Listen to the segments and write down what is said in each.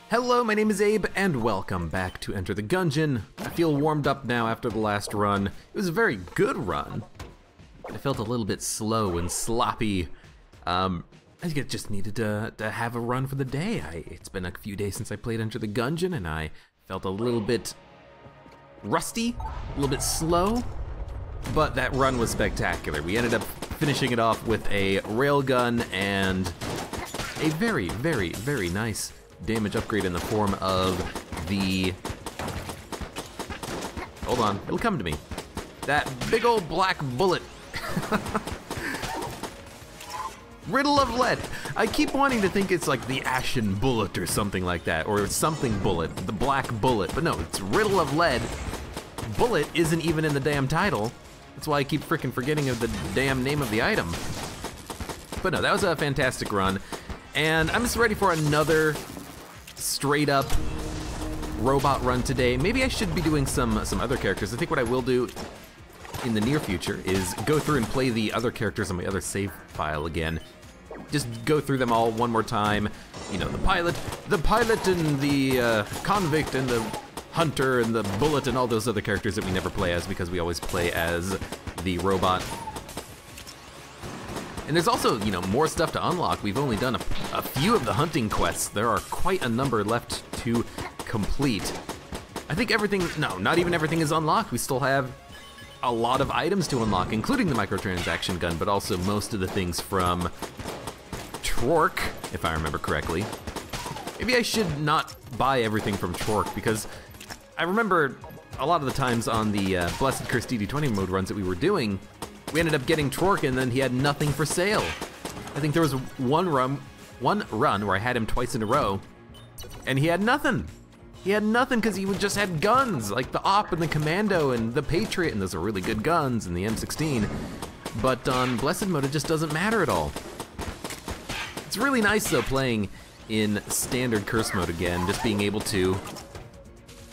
Hello, my name is Abe, and welcome back to Enter the Gungeon. I feel warmed up now after the last run. It was a very good run. I felt a little bit slow and sloppy. I think I just needed to have a run for the day. It's been a few days since I played Enter the Gungeon, and I felt a little bit rusty, a little bit slow, but that run was spectacular. We ended up finishing it off with a railgun and a very, very, very nice damage upgrade in the form of the, hold on, it'll come to me, that big old black bullet. Riddle of lead. I keep wanting to think it's like the ashen bullet or something like that, or something bullet, the black bullet, but no, it's riddle of lead. Bullet isn't even in the damn title. That's why I keep freaking forgetting of the damn name of the item. But no, that was a fantastic run, and I'm just ready for another straight up robot run today. Maybe I should be doing some other characters. I think what I will do in the near future is go through and play the other characters on my other save file again. Just go through them all one more time. You know, the pilot and the convict and the hunter and the bullet and all those other characters that we never play as because we always play as the robot. And there's also, you know, more stuff to unlock. We've only done a few of the hunting quests. There are quite a number left to complete. I think everything, no, not even everything is unlocked. We still have a lot of items to unlock, including the microtransaction gun, but also most of the things from Torque, if I remember correctly. Maybe I should not buy everything from Torque, because I remember a lot of the times on the Blessed Curse DD20 mode runs that we were doing, we ended up getting Torque and then he had nothing for sale. I think there was one run where I had him twice in a row, and he had nothing. He had nothing because he just had guns, like the Op and the Commando and the Patriot, and those are really good guns, and the M16. But on Blessed mode, it just doesn't matter at all. It's really nice though playing in standard Curse mode again, just being able to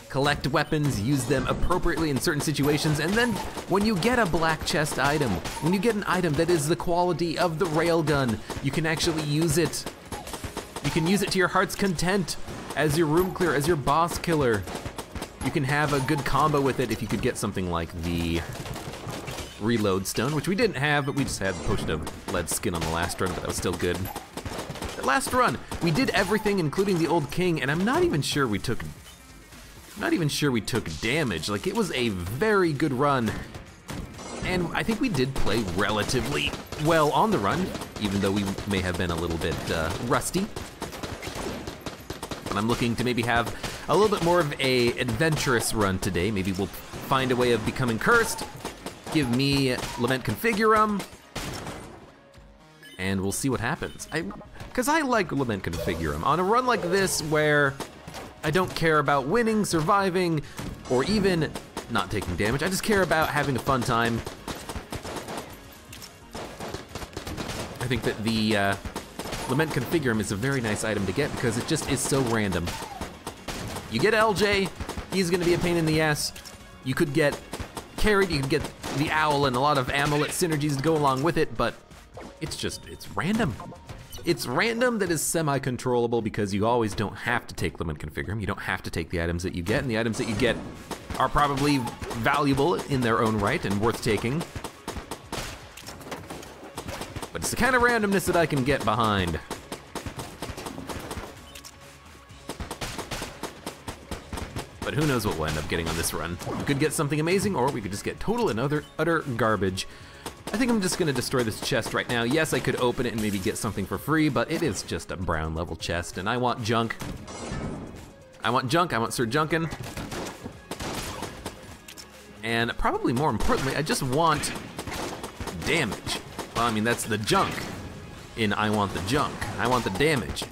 collect weapons, use them appropriately in certain situations, and then when you get a black chest item, when you get an item that is the quality of the railgun, you can actually use it. You can use it to your heart's content as your room clear, as your boss killer. You can have a good combo with it if you could get something like the reload stone, which we didn't have, but we just had Potion of Lead skin on the last run, but that was still good. The last run, we did everything, including the Old King, and I'm not even sure we took damage. Like, it was a very good run, and I think we did play relatively well on the run, even though we may have been a little bit rusty. But I'm looking to maybe have a little bit more of a adventurous run today. Maybe we'll find a way of becoming cursed, give me Lament Configurum, and we'll see what happens. Because I like Lament Configurum. On a run like this where I don't care about winning, surviving, or even not taking damage. I just care about having a fun time. I think that the Lament Configurum is a very nice item to get because it just is so random. You get LJ, he's gonna be a pain in the ass. You could get carried, you could get the owl and a lot of amulet synergies to go along with it, but it's random. It's random that is semi-controllable because you always don't have to take Lament Configurum. You don't have to take the items that you get, and the items that you get are probably valuable in their own right and worth taking. But it's the kind of randomness that I can get behind. But who knows what we'll end up getting on this run. We could get something amazing, or we could just get total and utter garbage. I think I'm just gonna destroy this chest right now. Yes, I could open it and maybe get something for free, but it is just a brown level chest, and I want junk. I want junk, I want Sir Junkin. And probably more importantly, I just want damage. Well, I mean, that's the junk in I want the junk. I want the damage.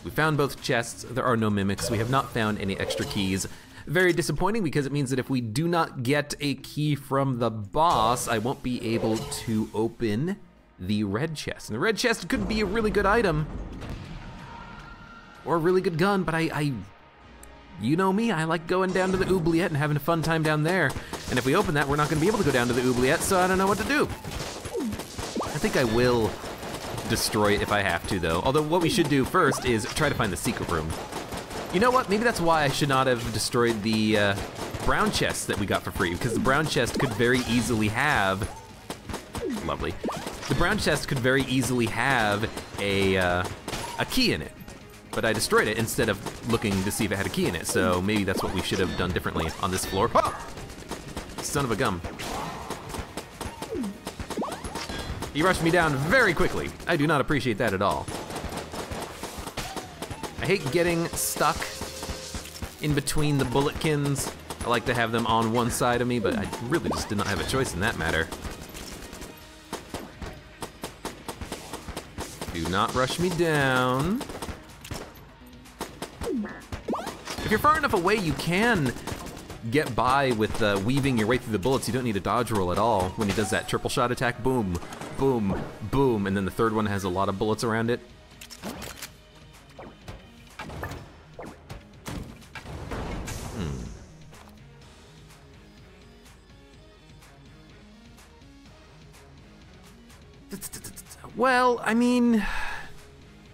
We found both chests. There are no mimics. We have not found any extra keys. Very disappointing because it means that if we do not get a key from the boss, I won't be able to open the red chest. And the red chest could be a really good item or a really good gun, but you know me, I like going down to the oubliette and having a fun time down there. And if we open that, we're not gonna be able to go down to the oubliette, so I don't know what to do. I think I will destroy it if I have to, though. Although what we should do first is try to find the secret room. You know what? Maybe that's why I should not have destroyed the brown chest that we got for free, because the brown chest could very easily have... Lovely. The brown chest could very easily have a key in it, but I destroyed it instead of looking to see if it had a key in it, so maybe that's what we should have done differently on this floor. Oh! Son of a gum. He rushed me down very quickly. I do not appreciate that at all. I hate getting stuck in between the bulletkins. I like to have them on one side of me, but I really just did not have a choice in that matter. Do not rush me down. If you're far enough away, you can get by with weaving your way through the bullets. You don't need a dodge roll at all when he does that triple shot attack. Boom, boom, boom, and then the third one has a lot of bullets around it. Well, I mean,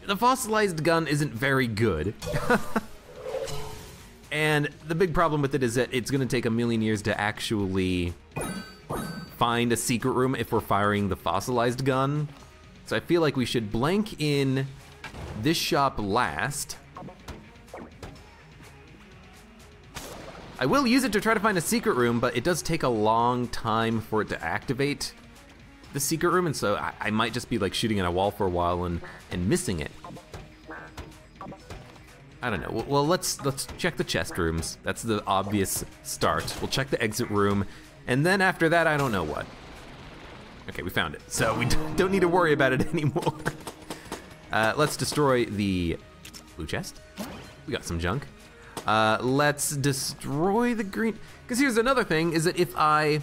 the fossilized gun isn't very good. And the big problem with it is that it's gonna take a million years to actually find a secret room if we're firing the fossilized gun. So I feel like we should blank in this shop last. I will use it to try to find a secret room, but it does take a long time for it to activate the secret room, and so I might just be like shooting at a wall for a while and missing it. I don't know. Well, let's check the chest rooms. That's the obvious start. We'll check the exit room, and then after that, I don't know what. Okay, we found it, so we don't need to worry about it anymore. Let's destroy the blue chest. We got some junk. Let's destroy the green, because here's another thing, is that if I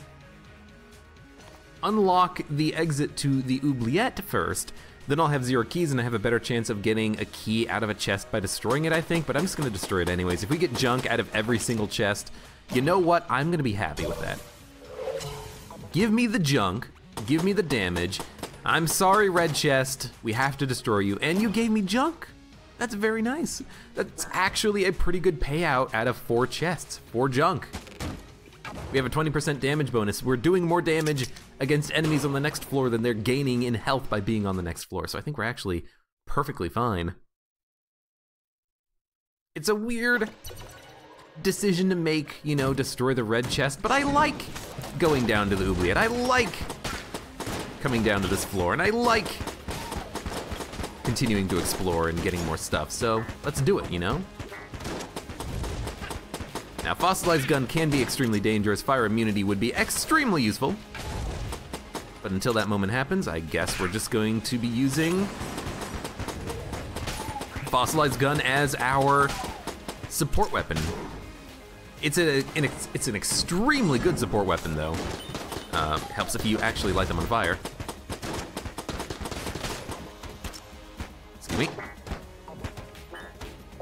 unlock the exit to the oubliette first, then I'll have 0 keys and I have a better chance of getting a key out of a chest by destroying it, I think, but I'm just gonna destroy it anyways. If we get junk out of every single chest, you know what? I'm gonna be happy with that. Give me the junk, give me the damage. I'm sorry, red chest, we have to destroy you, and you gave me junk. That's very nice. That's actually a pretty good payout out of 4 chests, 4 junk. We have a 20% damage bonus. We're doing more damage against enemies on the next floor than they're gaining in health by being on the next floor. So I think we're actually perfectly fine. It's a weird decision to make, you know, destroy the red chest, but I like going down to the oubliette. I like coming down to this floor, and I like continuing to explore and getting more stuff. So let's do it, you know? Now, fossilized gun can be extremely dangerous. Fire immunity would be extremely useful. But until that moment happens, I guess we're just going to be using fossilized gun as our support weapon. It's an extremely good support weapon, though. Helps if you actually light them on fire. Excuse me.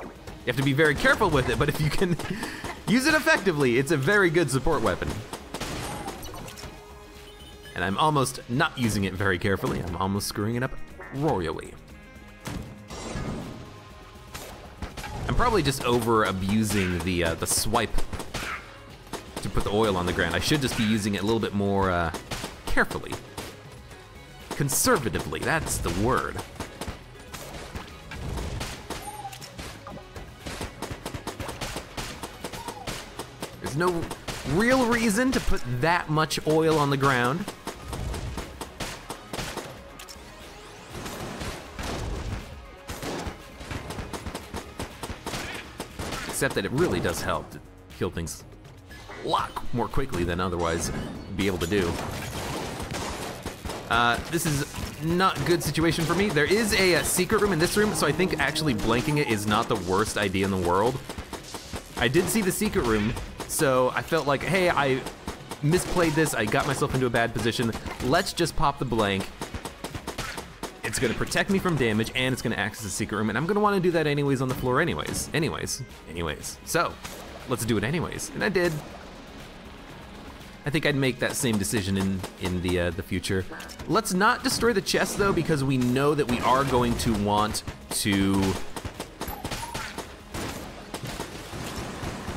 You have to be very careful with it, but if you can use it effectively, it's a very good support weapon. And I'm almost not using it very carefully. I'm almost screwing it up royally. I'm probably just over abusing the swipe to put the oil on the ground. I should just be using it a little bit more carefully. Conservatively, that's the word. There's no real reason to put that much oil on the ground. Except that it really does help to kill things a lot more quickly than otherwise be able to do. This is not a good situation for me. There is a secret room in this room, so I think actually blanking it is not the worst idea in the world. I did see the secret room, so I felt like, hey, I misplayed this, I got myself into a bad position. Let's just pop the blank. It's gonna protect me from damage, and it's gonna access the secret room, and I'm gonna wanna do that anyways on the floor anyways. Anyways. So, let's do it anyways. And I did. I think I'd make that same decision in the future. Let's not destroy the chest though, because we know that we are going to want to.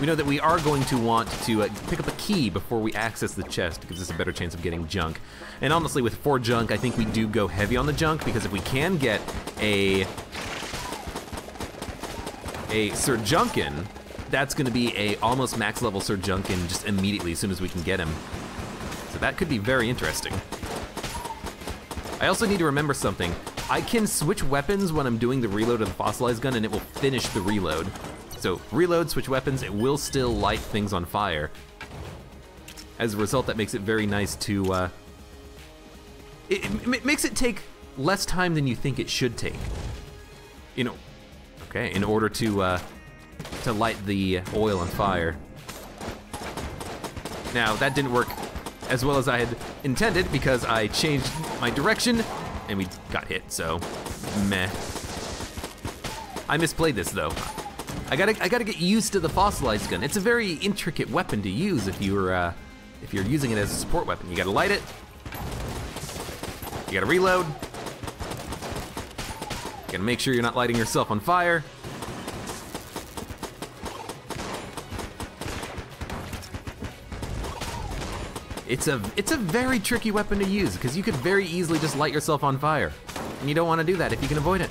We know that we are going to want to pick up a key before we access the chest. It gives us a better chance of getting junk. And honestly, with 4 junk, I think we do go heavy on the junk, because if we can get a Sir Junkin, that's gonna be a almost max level Sir Junkin just immediately as soon as we can get him. So that could be very interesting. I also need to remember something. I can switch weapons when I'm doing the reload of the fossilized gun, and it will finish the reload. So reload, switch weapons, it will still light things on fire. As a result, that makes it very nice to, it makes it take less time than you think it should take. You know, okay, in order to light the oil on fire. Now, that didn't work as well as I had intended because I changed my direction and we got hit, so meh. I misplayed this though. I gotta get used to the fossilized gun. It's a very intricate weapon to use if you're using it as a support weapon. You gotta light it, you gotta reload, you gotta make sure you're not lighting yourself on fire. It's a very tricky weapon to use because you could very easily just light yourself on fire. And you don't want to do that if you can avoid it.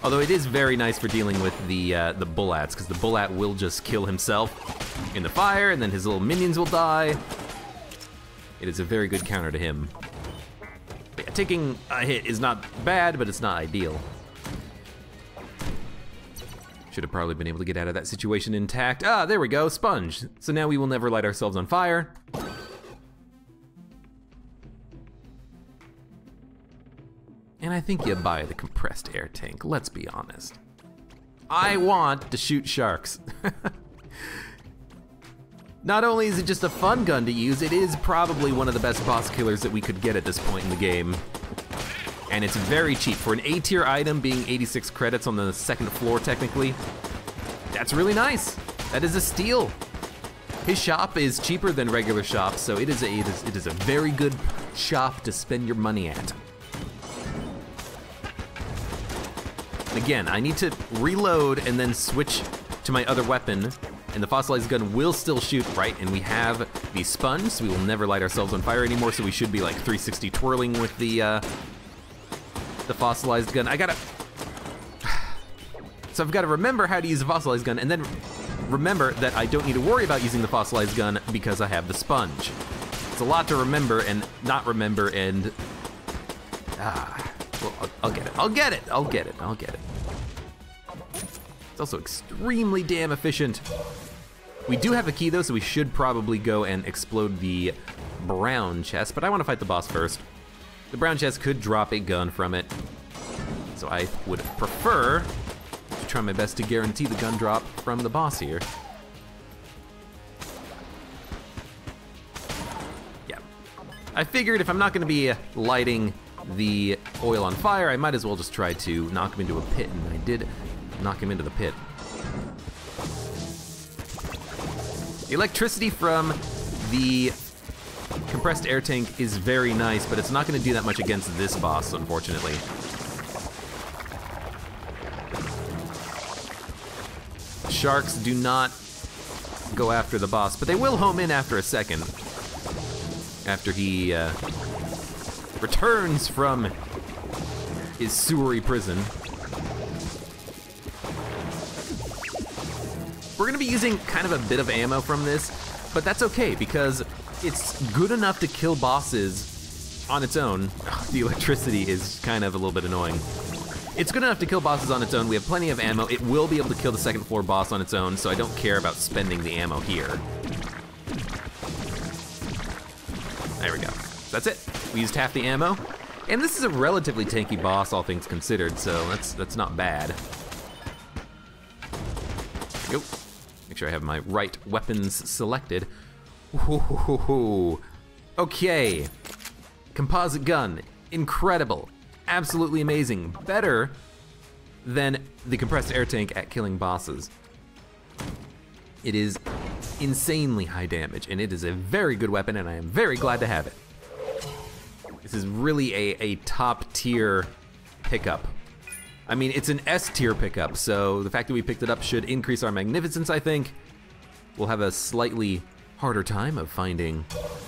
Although it is very nice for dealing with the bullats, because the bullat will just kill himself in the fire, and then his little minions will die. It is a very good counter to him. But yeah, taking a hit is not bad, but it's not ideal. Should have probably been able to get out of that situation intact. Ah, there we go, sponge. So now we will never light ourselves on fire. And I think you buy the compressed air tank, let's be honest. I want to shoot sharks. Not only is it just a fun gun to use, it is probably one of the best boss killers that we could get at this point in the game. And it's very cheap. For an A-tier item being 86 credits on the second floor technically, that's really nice. That is a steal. His shop is cheaper than regular shops, so it is a very good shop to spend your money at. Again, I need to reload and then switch to my other weapon, and the fossilized gun will still shoot, right? And we have the sponge, so we will never light ourselves on fire anymore, so we should be like 360 twirling with the fossilized gun. So I've got to remember how to use the fossilized gun, and then remember that I don't need to worry about using the fossilized gun because I have the sponge. It's a lot to remember and not remember, and well, I'll get it. It's also extremely damn efficient. We do have a key though, so we should probably go and explode the brown chest, but I want to fight the boss first. The brown chest could drop a gun from it, so I would prefer to try my best to guarantee the gun drop from the boss here. Yeah, I figured if I'm not gonna be lighting the oil on fire, I might as well just try to knock him into a pit, and I did knock him into the pit. The electricity from the compressed air tank is very nice, but it's not going to do that much against this boss, unfortunately. Sharks do not go after the boss, but they will home in after a second. After he returns from his sewery prison. We're going to be using kind of a bit of ammo from this, but that's okay because it's good enough to kill bosses on its own. The electricity is kind of a little bit annoying. It's good enough to kill bosses on its own. We have plenty of ammo. It will be able to kill the second floor boss on its own, so I don't care about spending the ammo here. There we go. That's it. We used half the ammo. And this is a relatively tanky boss, all things considered, so that's not bad. Go. Make sure I have my right weapons selected. Ooh. Okay, composite gun, incredible, absolutely amazing, better than the compressed air tank at killing bosses. It is insanely high damage, and it is a very good weapon, and I am very glad to have it. This is really a top tier pickup. I mean, it's an S tier pickup, so the fact that we picked it up should increase our magnificence, I think. We'll have a slightly harder time of finding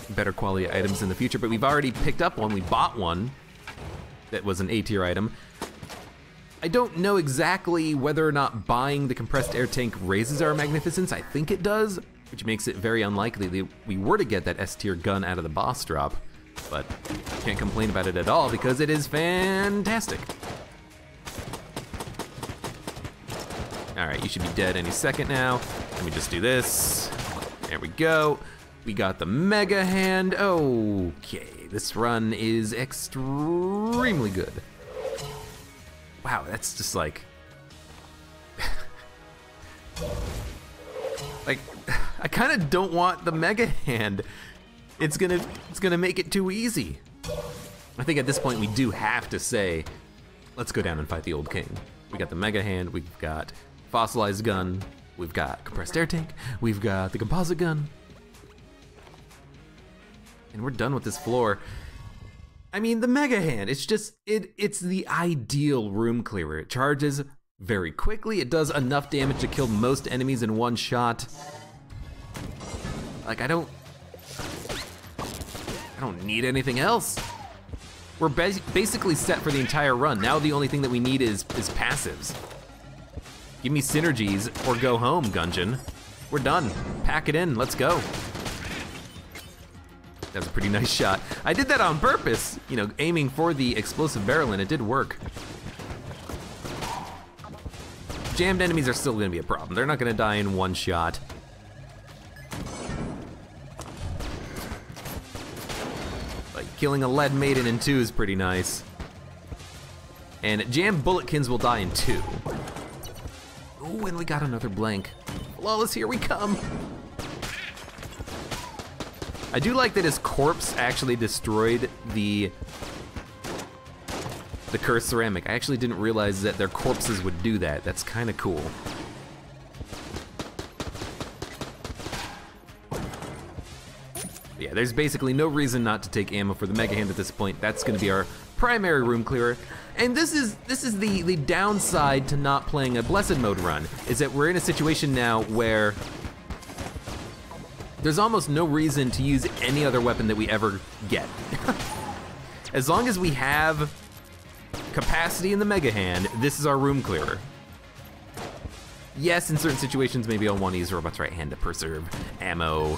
better quality items in the future, but we've already picked up one. We bought one that was an A tier item. I don't know exactly whether or not buying the compressed air tank raises our magnificence. I think it does, which makes it very unlikely that we were to get that S tier gun out of the boss drop, but can't complain about it at all because it is fantastic. All right, you should be dead any second now. Let me just do this. There we go. We got the Mega Hand. Okay, this run is extremely good. Wow, that's just like... like, I kind of don't want the Mega Hand. It's gonna make it too easy. I think at this point we do have to say, let's go down and fight the Old King. We got the Mega Hand, we've got Fossilized Gun, we've got Compressed Air Tank, we've got the Composite Gun. And we're done with this floor. I mean, the Mega Hand, it's just, it's the ideal room clearer. It charges very quickly. It does enough damage to kill most enemies in one shot. Like, I don't need anything else. We're basically set for the entire run. Now the only thing that we need is passives. Give me synergies or go home, Gungeon. We're done. Pack it in, let's go. That was a pretty nice shot. I did that on purpose, you know, aiming for the explosive barrel, and it did work. Jammed enemies are still gonna be a problem. They're not gonna die in one shot. Like, killing a lead maiden in 2 is pretty nice. And jammed bulletkins will die in 2. Ooh, and we got another blank. Flawless, here we come. I do like that his corpse actually destroyed the cursed ceramic. I actually didn't realize that their corpses would do that. That's kind of cool. Yeah, there's basically no reason not to take ammo for the Mega Hand at this point. That's gonna be our primary room clearer. And this is the downside to not playing a Blessed Mode run, is that we're in a situation now where there's almost no reason to use any other weapon that we ever get. As long as we have capacity in the Mega Hand, this is our room clearer. Yes, in certain situations, maybe I'll want to use Robot's Right Hand to preserve ammo.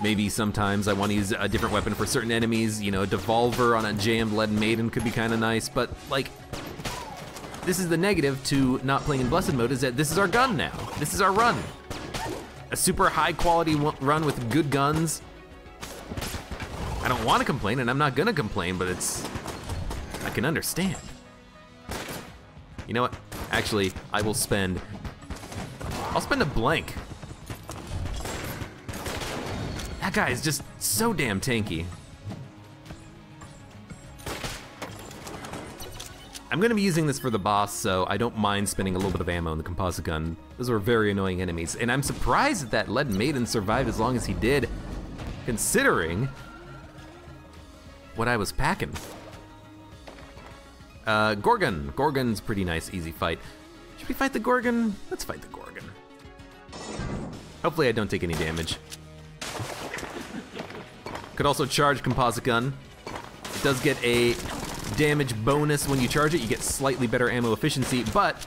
Maybe sometimes I want to use a different weapon for certain enemies. You know, a Devolver on a jammed lead maiden could be kind of nice, but like, this is the negative to not playing in Blessed Mode, is that this is our gun now. This is our run. A super high quality run with good guns. I don't want to complain, and I'm not gonna complain, but I can understand. You know what? Actually, I'll spend a blank. That guy is just so damn tanky. I'm gonna be using this for the boss, so I don't mind spending a little bit of ammo in the composite gun. Those are very annoying enemies, and I'm surprised that lead maiden survived as long as he did, considering what I was packing. Gorgon. Gorgon's pretty nice, easy fight. Should we fight the Gorgon? Let's fight the Gorgon. Hopefully I don't take any damage. Could also charge composite gun. It does get a damage bonus when you charge it. You get slightly better ammo efficiency, but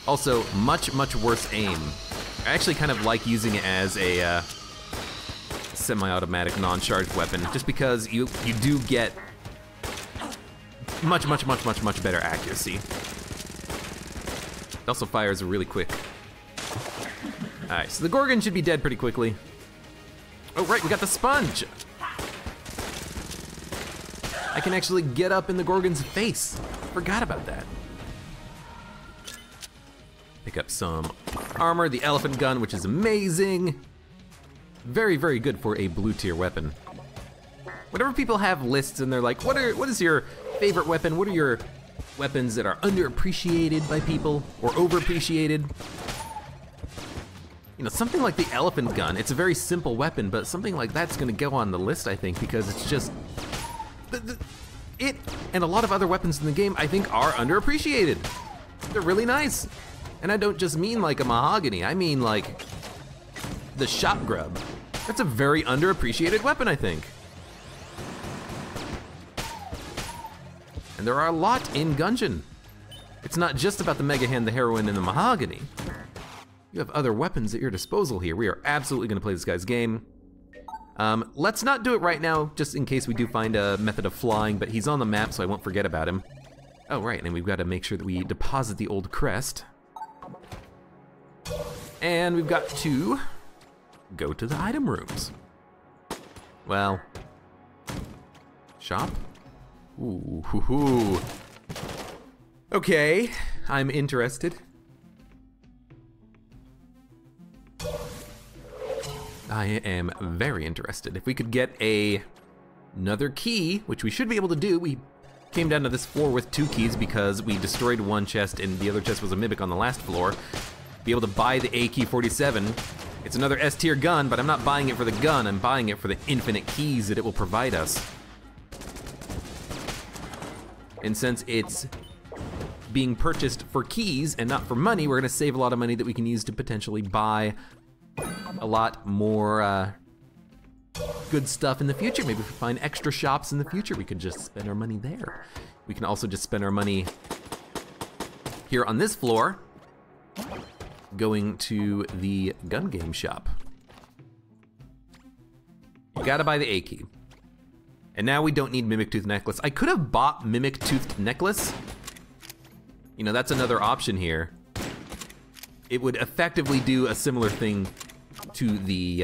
also much, much worse aim. I actually kind of like using it as a semi-automatic non-charged weapon, just because you do get much better accuracy. It also fires really quick. All right, so the Gorgon should be dead pretty quickly. Oh right, we got the sponge. I can actually get up in the Gorgon's face. Forgot about that. Pick up some armor, the elephant gun, which is amazing. Very, very good for a blue tier weapon. Whenever people have lists and they're like, what is your favorite weapon? What are your weapons that are underappreciated by people or overappreciated? You know, something like the elephant gun, it's a very simple weapon, but something like that's gonna go on the list, I think, because it's just, it and a lot of other weapons in the game, I think, are underappreciated. They're really nice. And I don't just mean like a mahogany, I mean like the shop grub. That's a very underappreciated weapon, I think. And there are a lot in Gungeon. It's not just about the Mega Hand, the Heroine, and the mahogany. You have other weapons at your disposal here. We are absolutely gonna play this guy's game. Let's not do it right now, just in case we do find a method of flying, but he's on the map, so I won't forget about him. Oh, right, and we've gotta make sure that we deposit the old crest. And we've got to go to the item rooms. Well, shop? Ooh, hoo, hoo. Okay, I'm interested. I am very interested. If we could get another key, which we should be able to do. We came down to this floor with 2 keys because we destroyed one chest and the other chest was a mimic on the last floor. Be able to buy the AK-47. It's another S-tier gun, but I'm not buying it for the gun, I'm buying it for the infinite keys that it will provide us. And since it's being purchased for keys and not for money, we're gonna save a lot of money that we can use to potentially buy a lot more good stuff in the future. Maybe if we find extra shops in the future, we could just spend our money there. We can also just spend our money here on this floor, going to the gun game shop. You gotta buy the A key. And now we don't need Mimic Tooth Necklace. I could have bought Mimic Tooth Necklace. You know, that's another option here. It would effectively do a similar thing to the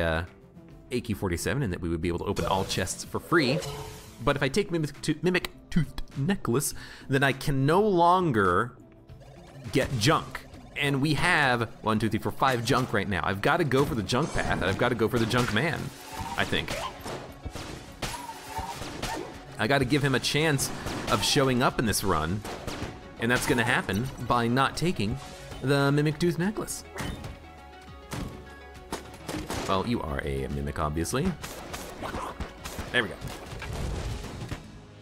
AK-47 in that we would be able to open all chests for free. But if I take Mimic Tooth Necklace, then I can no longer get junk. And we have 1, 2, 3, 4, 5 junk right now. I've got to go for the junk path, and I've got to go for the junk man, I think. I got to give him a chance of showing up in this run, and that's gonna happen by not taking the Mimic Tooth Necklace. Well, you are a mimic, obviously. There we go.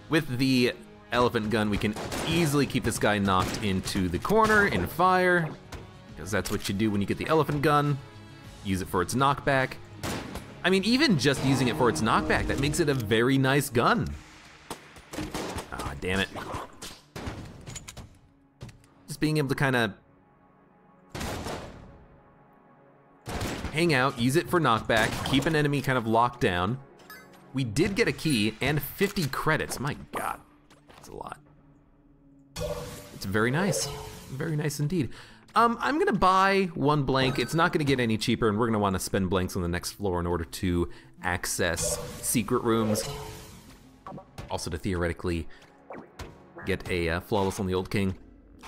With the elephant gun, we can easily keep this guy knocked into the corner in fire, because that's what you do when you get the elephant gun. Use it for its knockback. I mean, even just using it for its knockback, that makes it a very nice gun. Ah, damn it. Just being able to kind of hang out, use it for knockback, keep an enemy kind of locked down. We did get a key and 50 credits. My God, that's a lot. It's very nice indeed. I'm gonna buy 1 blank. It's not gonna get any cheaper, and we're gonna wanna spend blanks on the next floor in order to access secret rooms. Also to theoretically get a flawless on the Old King.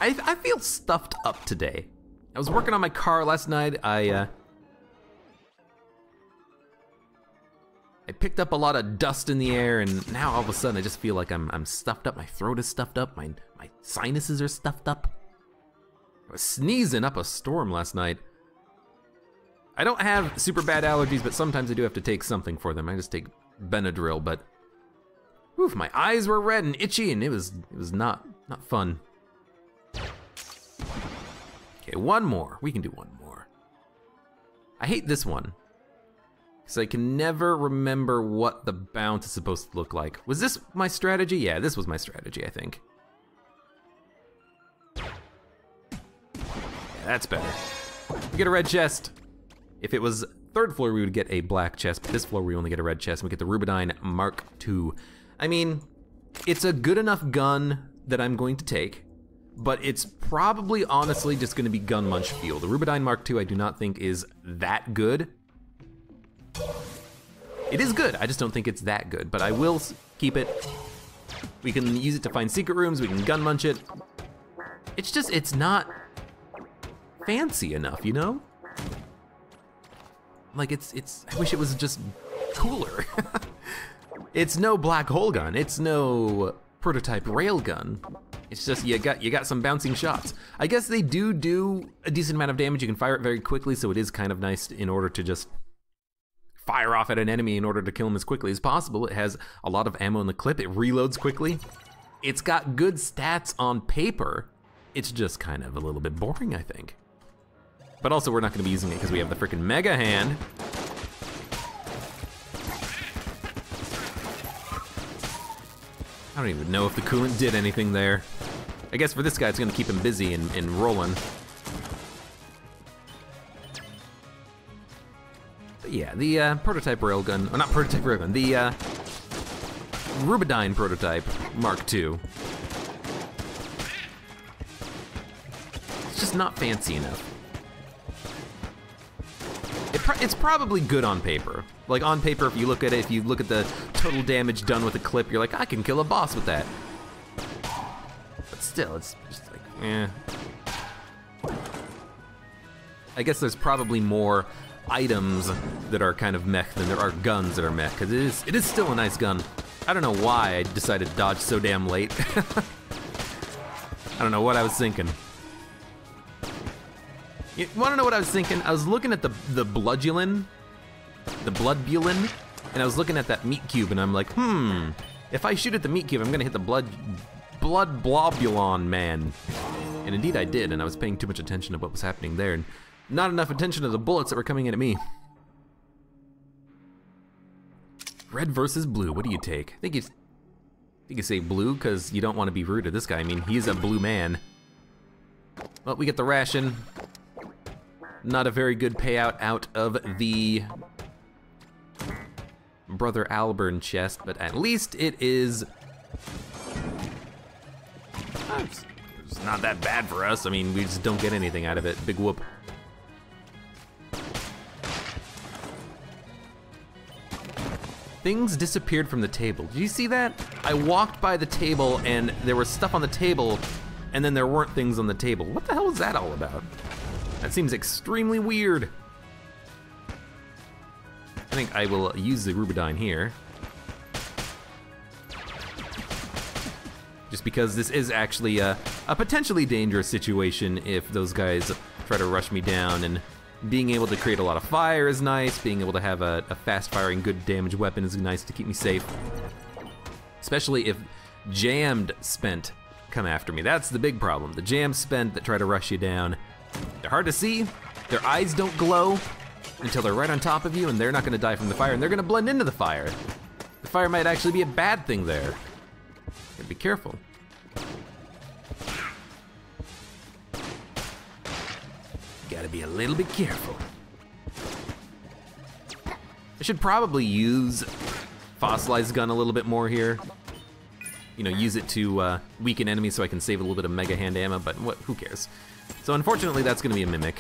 I feel stuffed up today. I was working on my car last night. I picked up a lot of dust in the air, and now all of a sudden I just feel like I'm stuffed up. My throat is stuffed up. My sinuses are stuffed up. I was sneezing up a storm last night. I don't have super bad allergies, but sometimes I do have to take something for them. I just take Benadryl, but oof, my eyes were red and itchy, and it was not fun. Okay, 1 more. We can do 1 more. I hate this one, because I can never remember what the bounce is supposed to look like. Was this my strategy? Yeah, this was my strategy, I think. Yeah, that's better. We get a red chest. If it was 3rd floor, we would get a black chest, but this floor we only get a red chest, and we get the Rubidine Mark II. I mean, it's a good enough gun that I'm going to take, but it's probably honestly just gonna be Gun Munch Fuel. The Rubidine Mark II I do not think is that good. It is good, I just don't think it's that good, but I will keep it. We can use it to find secret rooms, we can gun munch it. It's just, it's not fancy enough, you know? Like I wish it was just cooler. It's no black hole gun, it's no prototype railgun. It's just you got some bouncing shots. I guess they do a decent amount of damage. You can fire it very quickly, so it is kind of nice in order to just fire off at an enemy in order to kill him as quickly as possible. It has a lot of ammo in the clip. It reloads quickly. It's got good stats on paper. It's just kind of a little bit boring, I think. But also, we're not going to be using it because we have the freaking Mega Hand. I don't even know if the coolant did anything there. I guess for this guy, it's going to keep him busy and rolling. But yeah, the prototype railgun, or not prototype railgun, the Rubidyne prototype Mark II. It's just not fancy enough. It's probably good on paper. Like on paper, if you look at it, if you look at the total damage done with a clip, you're like, I can kill a boss with that. But still, it's just like, eh. I guess there's probably more items that are kind of mech than there are guns that are mech, because it is still a nice gun. I don't know why I decided to dodge so damn late. I don't know what I was thinking. You wanna know what I was thinking? I was looking at the Bloodulin, and I was looking at that meat cube, and I'm like, if I shoot at the meat cube, I'm gonna hit the blood globulon man. And indeed I did, and I was paying too much attention to what was happening there, and not enough attention to the bullets that were coming in at me. Red versus blue, what do you take? I think you say blue, because you don't want to be rude to this guy. I mean, he's a blue man. Well, we get the ration. Not a very good payout out of the Brother Alburn chest, but at least it is... It's not that bad for us. I mean, we just don't get anything out of it. Big whoop. Things disappeared from the table. Did you see that? I walked by the table and there was stuff on the table, and then there weren't things on the table. What the hell is that all about? That seems extremely weird. I think I will use the Rubidyne here. Just because this is actually a potentially dangerous situation if those guys try to rush me down, and being able to create a lot of fire is nice. Being able to have a fast-firing, good damage weapon is nice to keep me safe. Especially if jammed spent come after me. That's the big problem. The jammed spent that try to rush you down. They're hard to see, their eyes don't glow until they're right on top of you, and they're not gonna die from the fire, and they're gonna blend into the fire. The fire might actually be a bad thing there. Gotta be careful. Gotta be a little bit careful. I should probably use Fossilized Gun a little bit more here. You know, use it to weaken enemies so I can save a little bit of Mega Hand ammo, but who cares? So unfortunately, that's gonna be a Mimic.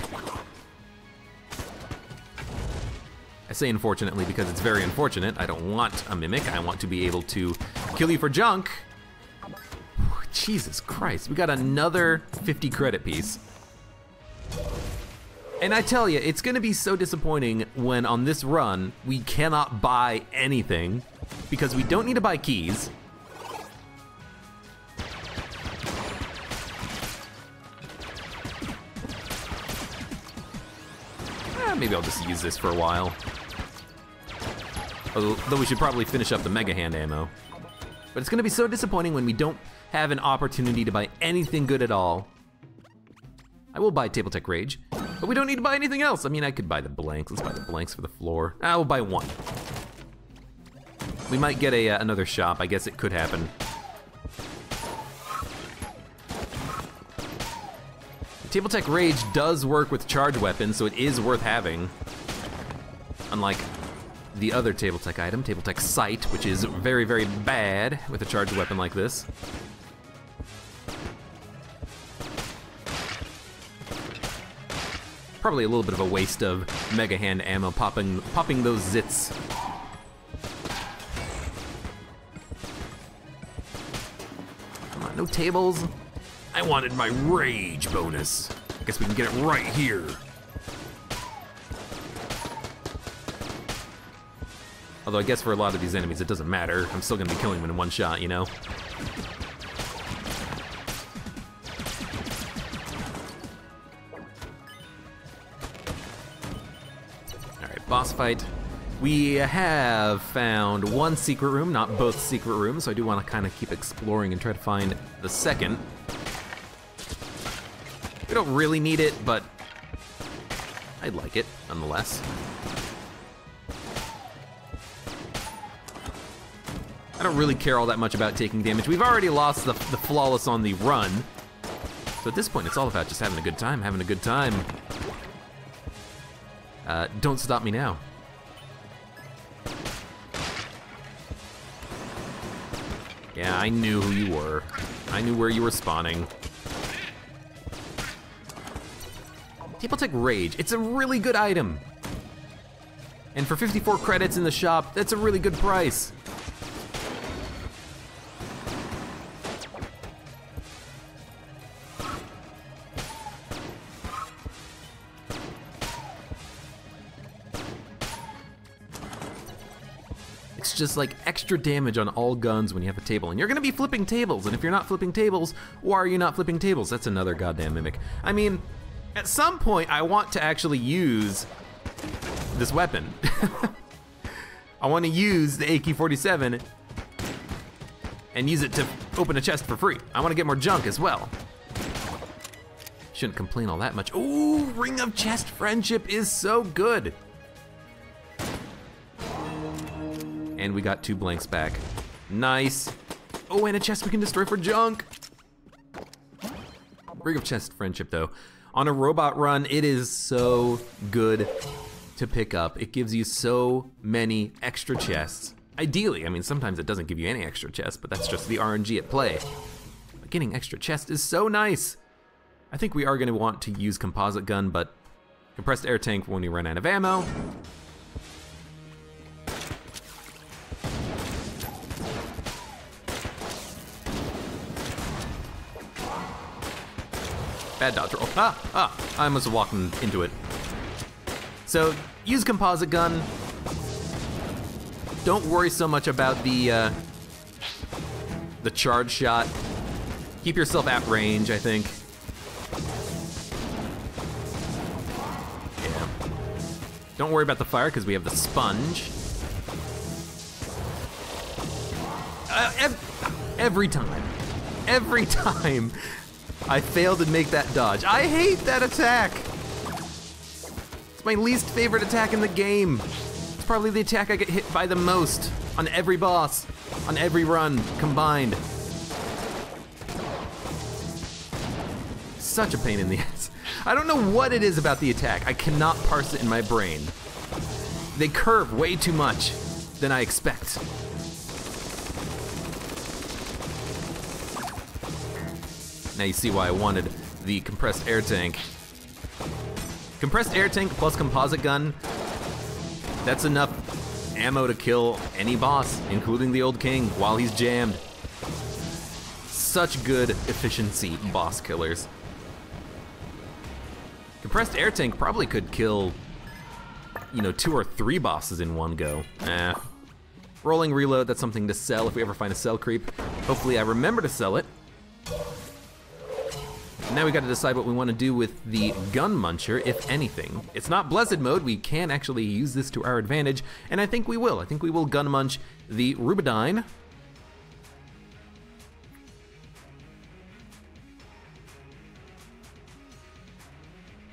I say unfortunately because it's very unfortunate. I don't want a Mimic. I want to be able to kill you for junk. Jesus Christ, we got another 50 credit piece. And I tell you, it's gonna be so disappointing when on this run, we cannot buy anything because we don't need to buy keys. Maybe I'll just use this for a while. Although we should probably finish up the Mega Hand ammo. But it's gonna be so disappointing when we don't have an opportunity to buy anything good at all. I will buy Table Tech Rage, but we don't need to buy anything else. I mean, I could buy the blanks. Let's buy the blanks for the floor. I will buy one. We might get another shop. I guess it could happen. Table Tech Rage does work with charge weapons, so it is worth having. Unlike the other Table Tech item, Table Tech Sight, which is very, very bad with a charged weapon like this. Probably a little bit of a waste of Mega Hand ammo popping those zits. Come on, no tables. I wanted my rage bonus. I guess we can get it right here. Although I guess for a lot of these enemies it doesn't matter. I'm still gonna be killing them in one shot, you know? boss fight. We have found one secret room, not both secret rooms, so I do want to kind of keep exploring and try to find the second. We don't really need it, but I'd like it, nonetheless. I don't really care all that much about taking damage. We've already lost the flawless on the run. So at this point, it's all about just having a good time, Don't stop me now. Yeah, I knew who you were. I knew where you were spawning. People take Rage. It's a really good item. And for 54 credits in the shop, that's a really good price. It's just like extra damage on all guns when you have a table. And you're gonna be flipping tables, and if you're not flipping tables, why are you not flipping tables? That's another goddamn mimic. I mean, at some point, I want to actually use this weapon. I want to use the AK-47 and use it to open a chest for free. I want to get more junk as well. Shouldn't complain all that much. Ooh, Ring of Chest Friendship is so good. And we got 2 blanks back. Nice. Oh, and a chest we can destroy for junk. Ring of Chest Friendship though. On a robot run, it is so good to pick up. It gives you so many extra chests. Ideally, I mean, sometimes it doesn't give you any extra chests, but that's just the RNG at play. But getting extra chests is so nice. I think we are gonna want to use composite gun, but compressed air tank when we run out of ammo. Bad dodge roll. I must have walked into it. So, use composite gun. Don't worry so much about the charge shot. Keep yourself at range, I think. Yeah. Don't worry about the fire, because we have the sponge. Every time I fail to make that dodge. I hate that attack. It's my least favorite attack in the game. It's probably the attack I get hit by the most on every boss, on every run combined. Such a pain in the ass. I don't know what it is about the attack. I cannot parse it in my brain. They curve way too much than I expect. Now you see why I wanted the compressed air tank. Compressed air tank plus composite gun, that's enough ammo to kill any boss, including the old king, while he's jammed. Such good efficiency boss killers. Compressed air tank probably could kill, you know, 2 or 3 bosses in one go. Rolling reload, that's something to sell if we ever find a cell creep. Hopefully I remember to sell it. Now we gotta decide what we wanna do with the gun muncher, if anything. It's not blessed mode, we can actually use this to our advantage, and I think we will. I think we will gun munch the Rubidyne.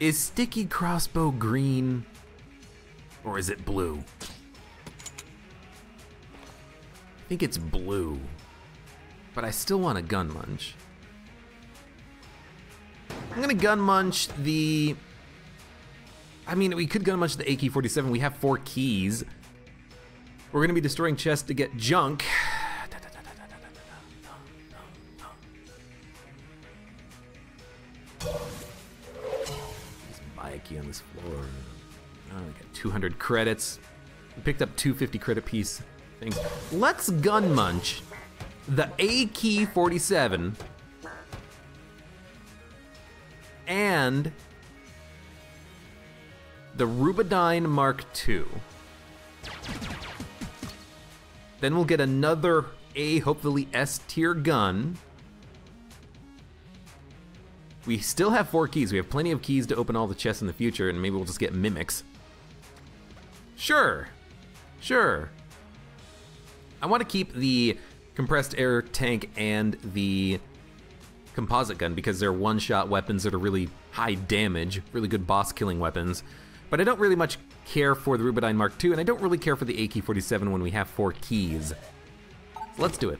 Is sticky crossbow green, or is it blue? I think it's blue, but I still want a gun munch. I'm gonna gun munch the, I mean, we could gun munch the AK-47. We have 4 keys. We're gonna be destroying chests to get junk. Just buy a key on this floor. Oh, we got 200 credits. We picked up 250 credit piece things. Let's gun munch the AK-47 and the Rubidyne Mark II. Then we'll get another hopefully S tier gun. We still have 4 keys. We have plenty of keys to open all the chests in the future, and maybe we'll just get mimics. Sure. Sure. I want to keep the compressed air tank and the composite gun because they're one-shot weapons that are really high damage, really good boss-killing weapons. But I don't really much care for the Rubidine Mark II, and I don't really care for the AK-47 when we have 4 keys. So let's do it.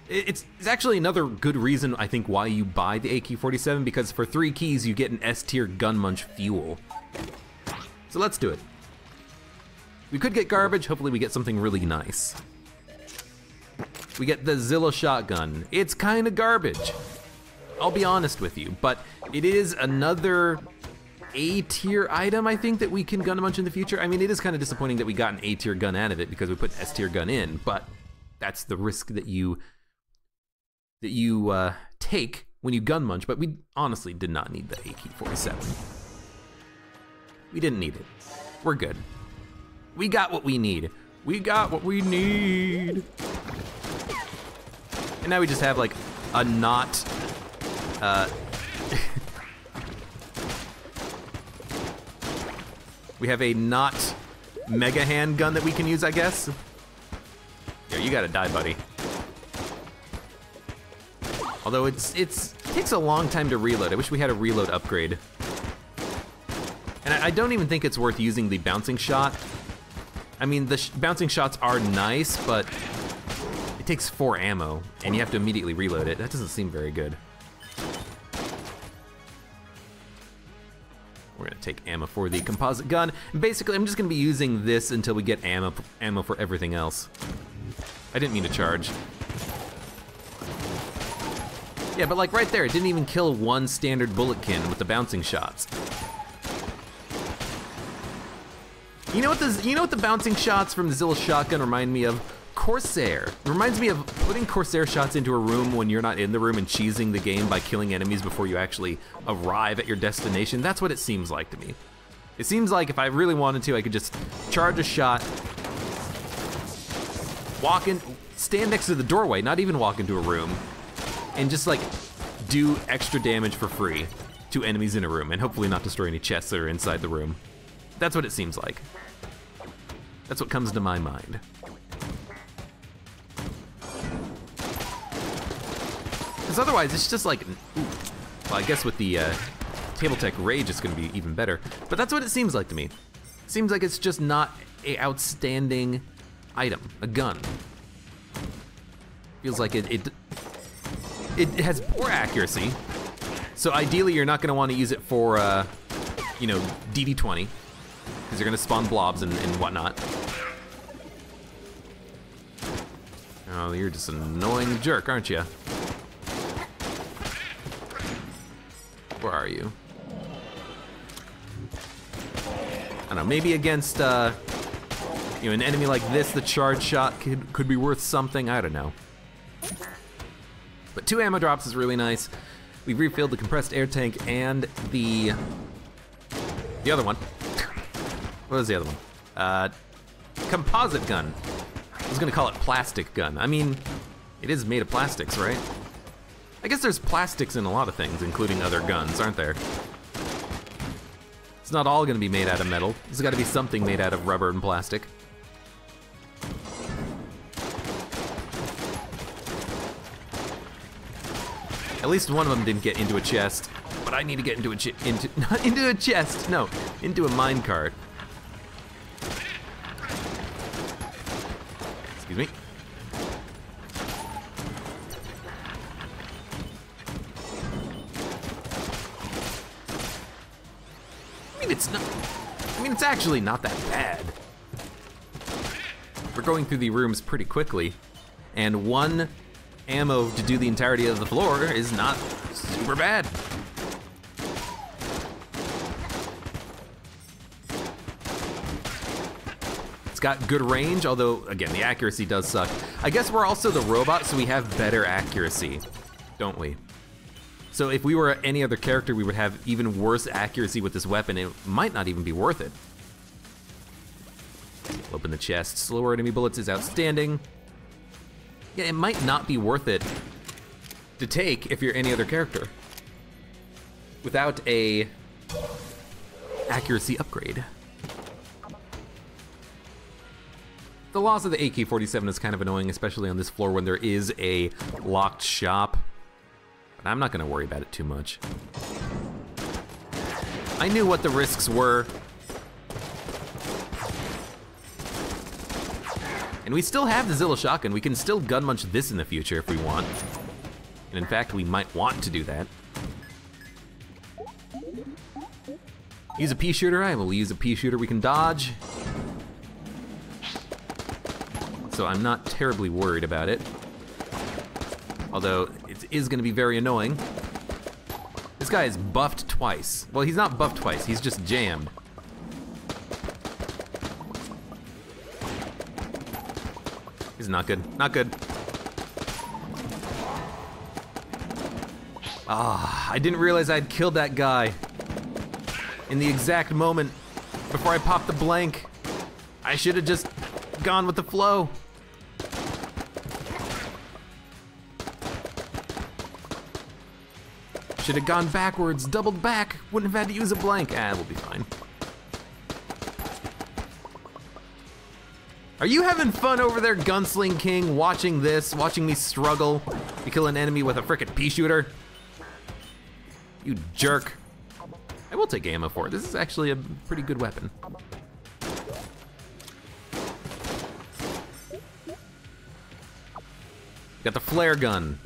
It's actually another good reason, I think, why you buy the AK-47, because for 3 keys, you get an S-tier gun munch fuel. So let's do it. We could get garbage, hopefully we get something really nice. We get the Zilla shotgun. It's kind of garbage, I'll be honest with you, but it is another A-tier item, I think, that we can gun munch in the future. I mean, it is kind of disappointing that we got an A-tier gun out of it because we put an S-tier gun in, but that's the risk that you take when you gun munch, but we honestly did not need the AK-47. We didn't need it. We're good. We got what we need. We got what we need. And now we just have like a not, we have a not mega handgun that we can use, I guess. Yeah, you gotta die, buddy. Although it takes a long time to reload. I wish we had a reload upgrade. And I don't even think it's worth using the bouncing shot. I mean, the bouncing shots are nice, but it takes 4 ammo, and you have to immediately reload it. That doesn't seem very good. We're gonna take ammo for the composite gun. And basically, I'm just gonna be using this until we get ammo for everything else. I didn't mean to charge. Yeah, but like right there, it didn't even kill 1 standard bulletkin with the bouncing shots. You know what the bouncing shots from the Zilla shotgun remind me of? Corsair. It reminds me of putting Corsair shots into a room when you're not in the room and cheesing the game by killing enemies before you actually arrive at your destination. That's what it seems like to me. It seems like if I really wanted to, I could just charge a shot, walk in, stand next to the doorway, not even walk into a room, and just like do extra damage for free to enemies in a room and hopefully not destroy any chests that are inside the room. That's what it seems like. That's what comes to my mind. Because otherwise it's just like, ooh, well, I guess with the Table Tech Rage it's gonna be even better. But that's what it seems like to me. It seems like it's just not a outstanding item, a gun. Feels like it has poor accuracy. So ideally you're not gonna wanna use it for, you know, DD20. Because you're gonna spawn blobs and whatnot. Oh, you're just an annoying jerk, aren't you? Where are you? I don't know, maybe against, you know, an enemy like this, the charge shot could be worth something, I don't know. But 2 ammo drops is really nice. We've refilled the compressed air tank and the other one. What was the other one? Composite gun. I was gonna call it plastic gun. I mean, it is made of plastics, right? I guess there's plastics in a lot of things, including other guns, aren't there? It's not all gonna be made out of metal. There's gotta be something made out of rubber and plastic. At least one of them didn't get into a chest, but I need to get into not into a chest, no, into a minecart. Excuse me. I mean, it's actually not that bad. We're going through the rooms pretty quickly, and 1 ammo to do the entirety of the floor is not super bad. It's got good range, although, again, the accuracy does suck. I guess we're also the robot, so we have better accuracy, don't we? So if we were any other character, we would have even worse accuracy with this weapon. It might not even be worth it. Open the chest. Slower enemy bullets is outstanding. Yeah, it might not be worth it to take if you're any other character without a accuracy upgrade. The loss of the AK-47 is kind of annoying, especially on this floor when there is a locked shop. But I'm not gonna worry about it too much. I knew what the risks were. And we still have the Zilla shotgun. We can still gun munch this in the future if we want. And in fact, we might want to do that. Use a pea shooter. I will use a pea shooter. We can dodge. So I'm not terribly worried about it. Although it is gonna be very annoying. This guy is buffed twice. Well, he's not buffed twice, he's just jammed. He's not good, not good. Ah, I didn't realize I'd killed that guy in the exact moment before I popped the blank. I should have just gone with the flow. Should have gone backwards, doubled back, wouldn't have had to use a blank. Ah, we'll be fine. Are you having fun over there, Gunsling King, watching this, watching me struggle to kill an enemy with a frickin' pea shooter? You jerk. I will take ammo for it. This is actually a pretty good weapon. Got the flare gun.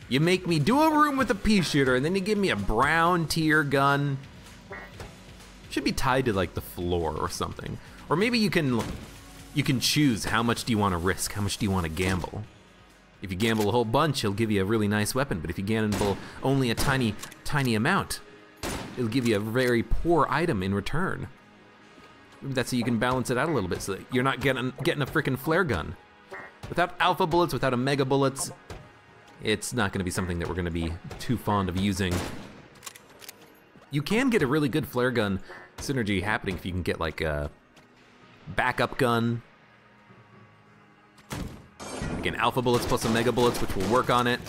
You make me do a room with a pea shooter and then you give me a brown tier gun. Should be tied to like the floor or something. Or maybe you can choose how much do you want to risk, how much do you want to gamble. If you gamble a whole bunch, he'll give you a really nice weapon, but if you gamble only a tiny amount, it'll give you a very poor item in return. Maybe that's so you can balance it out a little bit so that you're not getting a frickin' flare gun. Without alpha bullets, without a mega bullets, it's not gonna be something that we're gonna be too fond of using. You can get a really good flare gun synergy happening if you can get like a backup gun. Again, alpha bullets plus some mega bullets, which will work on it.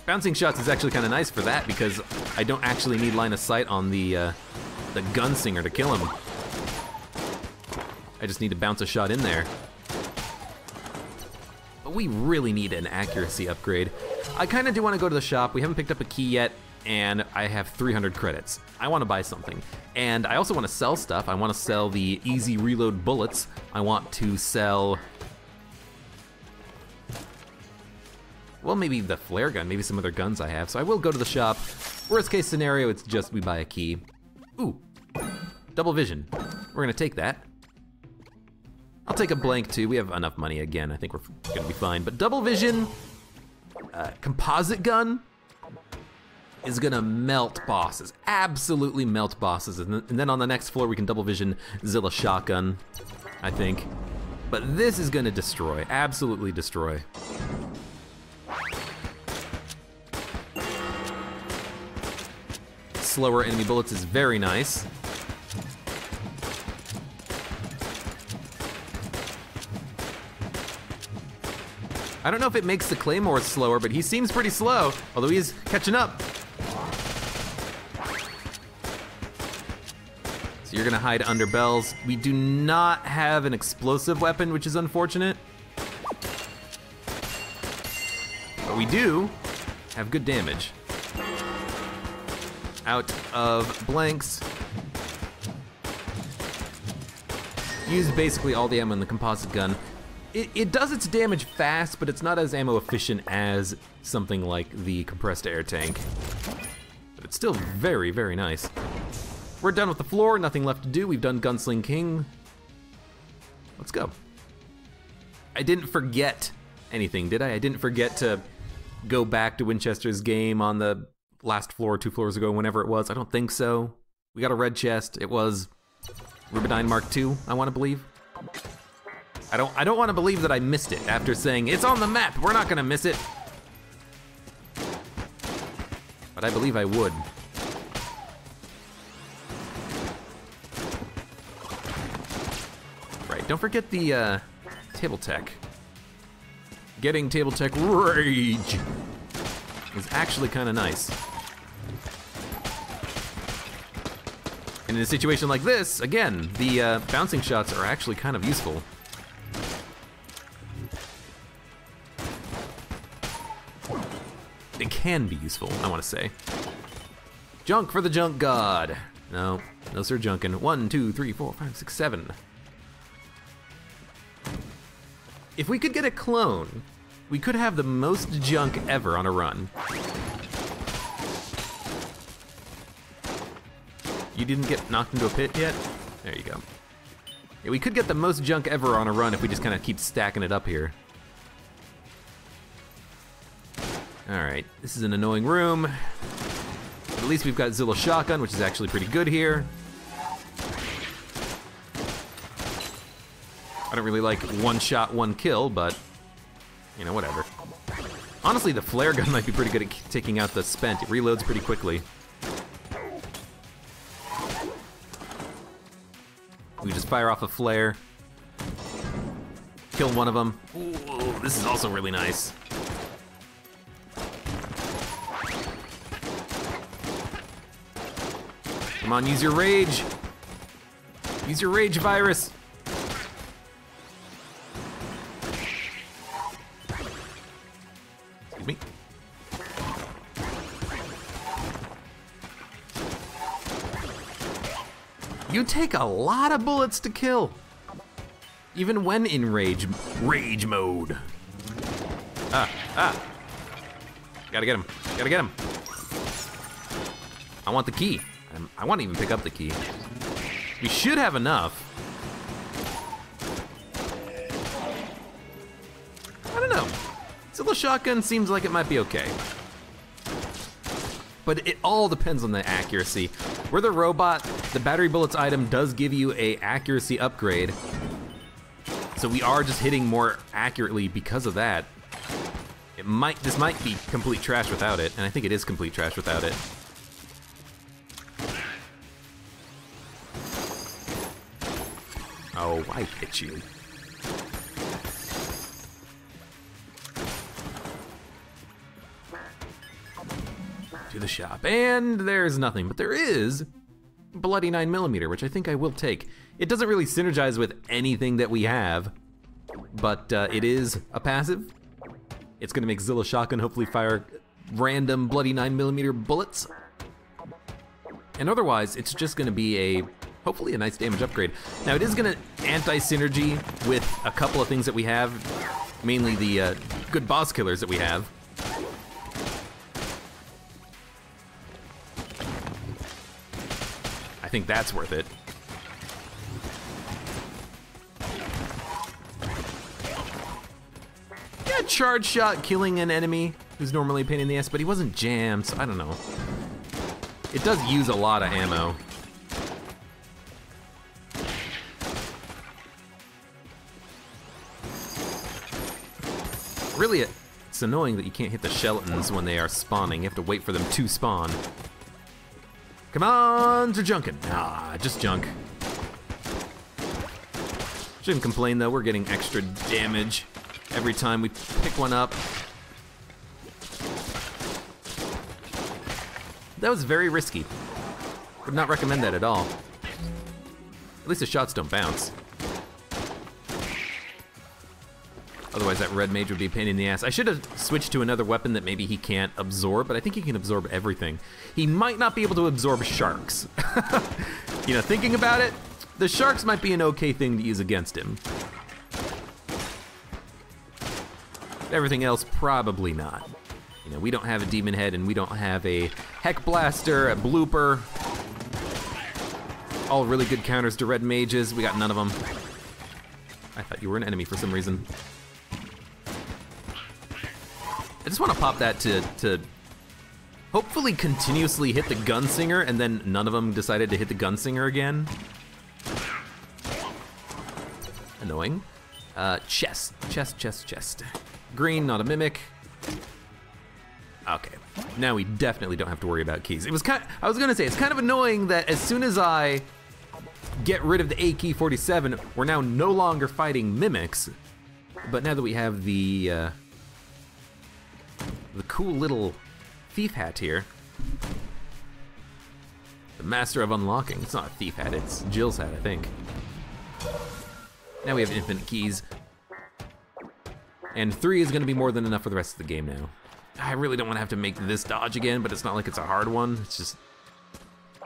Bouncing shots is actually kind of nice for that because I don't actually need line of sight on the gunslinger to kill him. I just need to bounce a shot in there. But we really need an accuracy upgrade. I kind of do want to go to the shop. We haven't picked up a key yet, and I have 300 credits. I want to buy something. And I also want to sell stuff. I want to sell the easy reload bullets. I want to sell, well, maybe the flare gun, maybe some other guns I have. So I will go to the shop. Worst case scenario, it's just we buy a key. Ooh, double vision. We're gonna take that. I'll take a blank too. We have enough money again. I think we're gonna be fine. But double vision, composite gun is gonna melt bosses. Absolutely melt bosses. And then on the next floor, we can double vision Zilla shotgun, I think. But this is gonna destroy, absolutely destroy. Slower enemy bullets is very nice. I don't know if it makes the Claymore slower, but he seems pretty slow, although he's catching up. So you're gonna hide under bells. We do not have an explosive weapon, which is unfortunate. But we do have good damage. Out of blanks. Use basically all the ammo in the composite gun. It does its damage fast, but it's not as ammo efficient as something like the compressed air tank. But it's still very, very nice. We're done with the floor, nothing left to do. We've done Gunsling King. Let's go. I didn't forget anything, did I? I didn't forget to go back to Winchester's game on the last floor, 2 floors ago, whenever it was. I don't think so. We got a red chest. It was Rubidine Mark II, I want to believe. I don't want to believe that I missed it after saying it's on the map. We're not gonna miss it. But I believe I would. Right, don't forget the table tech. Getting table tech rage is actually kind of nice. And in a situation like this, again, the bouncing shots are actually kind of useful. They can be useful, I want to say. Junk for the junk god. No, no sir junkin'. 1, 2, 3, 4, 5, 6, 7. If we could get a clone, we could have the most junk ever on a run. You didn't get knocked into a pit yet? There you go. Yeah, we could get the most junk ever on a run if we just kind of keep stacking it up here. All right, this is an annoying room. But at least we've got Zilla shotgun, which is actually pretty good here. I don't really like one shot, one kill, but you know, whatever. Honestly, the flare gun might be pretty good at taking out the spent. It reloads pretty quickly. We just fire off a flare. Kill one of them. Ooh, this is also really nice. Come on, use your rage. Use your rage virus. Excuse me. You take a lot of bullets to kill, even when in rage mode. Gotta get him, gotta get him. I want the key. I want to even pick up the key. We should have enough. I don't know. Zilla shotgun seems like it might be okay. But it all depends on the accuracy. We're the robot, the battery bullets item does give you a accuracy upgrade. So we are just hitting more accurately because of that. This might be complete trash without it, and I think it is complete trash without it. Oh, I hit you. To the shop, and there's nothing, but there is bloody 9mm, which I think I will take. It doesn't really synergize with anything that we have, but it is a passive. It's gonna make Zilla shotgun hopefully fire random bloody 9mm bullets. And otherwise, it's just gonna be hopefully a nice damage upgrade. Now it is gonna anti-synergy with a couple of things that we have, mainly the good boss killers that we have. I think that's worth it. Yeah, charge shot killing an enemy who's normally a pain in the ass, but he wasn't jammed, so I don't know. It does use a lot of ammo. Really, it's annoying that you can't hit the skeletons when they are spawning. You have to wait for them to spawn. Come on to junkin'. Ah, just junk. Shouldn't complain though, we're getting extra damage every time we pick one up. That was very risky. Would not recommend that at all. At least the shots don't bounce. Otherwise that red mage would be a pain in the ass. I should have switched to another weapon that maybe he can't absorb, but I think he can absorb everything. He might not be able to absorb sharks. You know, thinking about it, the sharks might be an okay thing to use against him. Everything else, probably not. You know, we don't have a demon head and we don't have a heck blaster, a blooper. All really good counters to red mages. We got none of them. I thought you were an enemy for some reason. I just want to pop that to hopefully continuously hit the gunslinger, and then none of them decided to hit the gunslinger again. Annoying. Chest. Green, not a mimic. Okay, now we definitely don't have to worry about keys. I was gonna say, it's kind of annoying that as soon as I get rid of the AK-47, we're now no longer fighting mimics. But now that we have the cool little thief hat here, The master of unlocking. It's not a thief hat, it's Jill's hat, I think. Now we have infinite keys. And 3 is gonna be more than enough for the rest of the game now. I really don't wanna have to make this dodge again, but it's not like it's a hard one. It's just,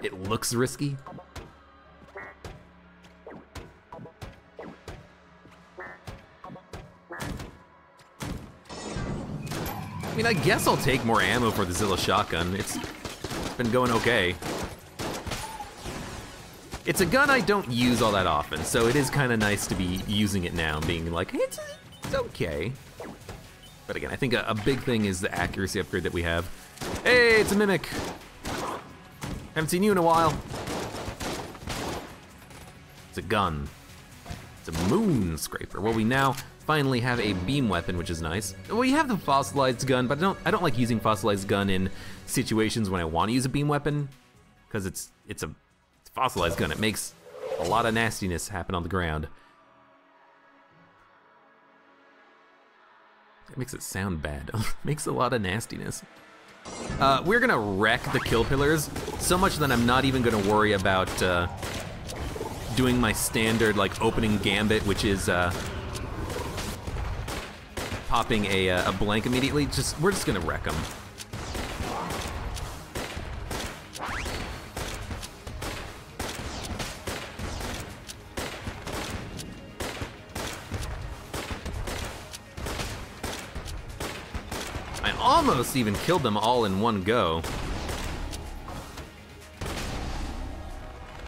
it looks risky. I mean, I guess I'll take more ammo for the Zilla shotgun. It's been going okay. It's a gun I don't use all that often, so it is kind of nice to be using it now, being like, it's okay. But again, I think a big thing is the accuracy upgrade that we have. Hey, it's a mimic. Haven't seen you in a while. It's a gun. It's a moon scraper. Well, we now finally have a beam weapon, which is nice. We have the fossilized gun, but I don't like using fossilized gun in situations when I want to use a beam weapon, because it's a fossilized gun. It makes a lot of nastiness happen on the ground. It makes it sound bad. Makes a lot of nastiness. We're gonna wreck the kill pillars so much that I'm not even gonna worry about doing my standard like opening gambit, which is popping a blank immediately. We're just gonna wreck them. I almost even killed them all in one go.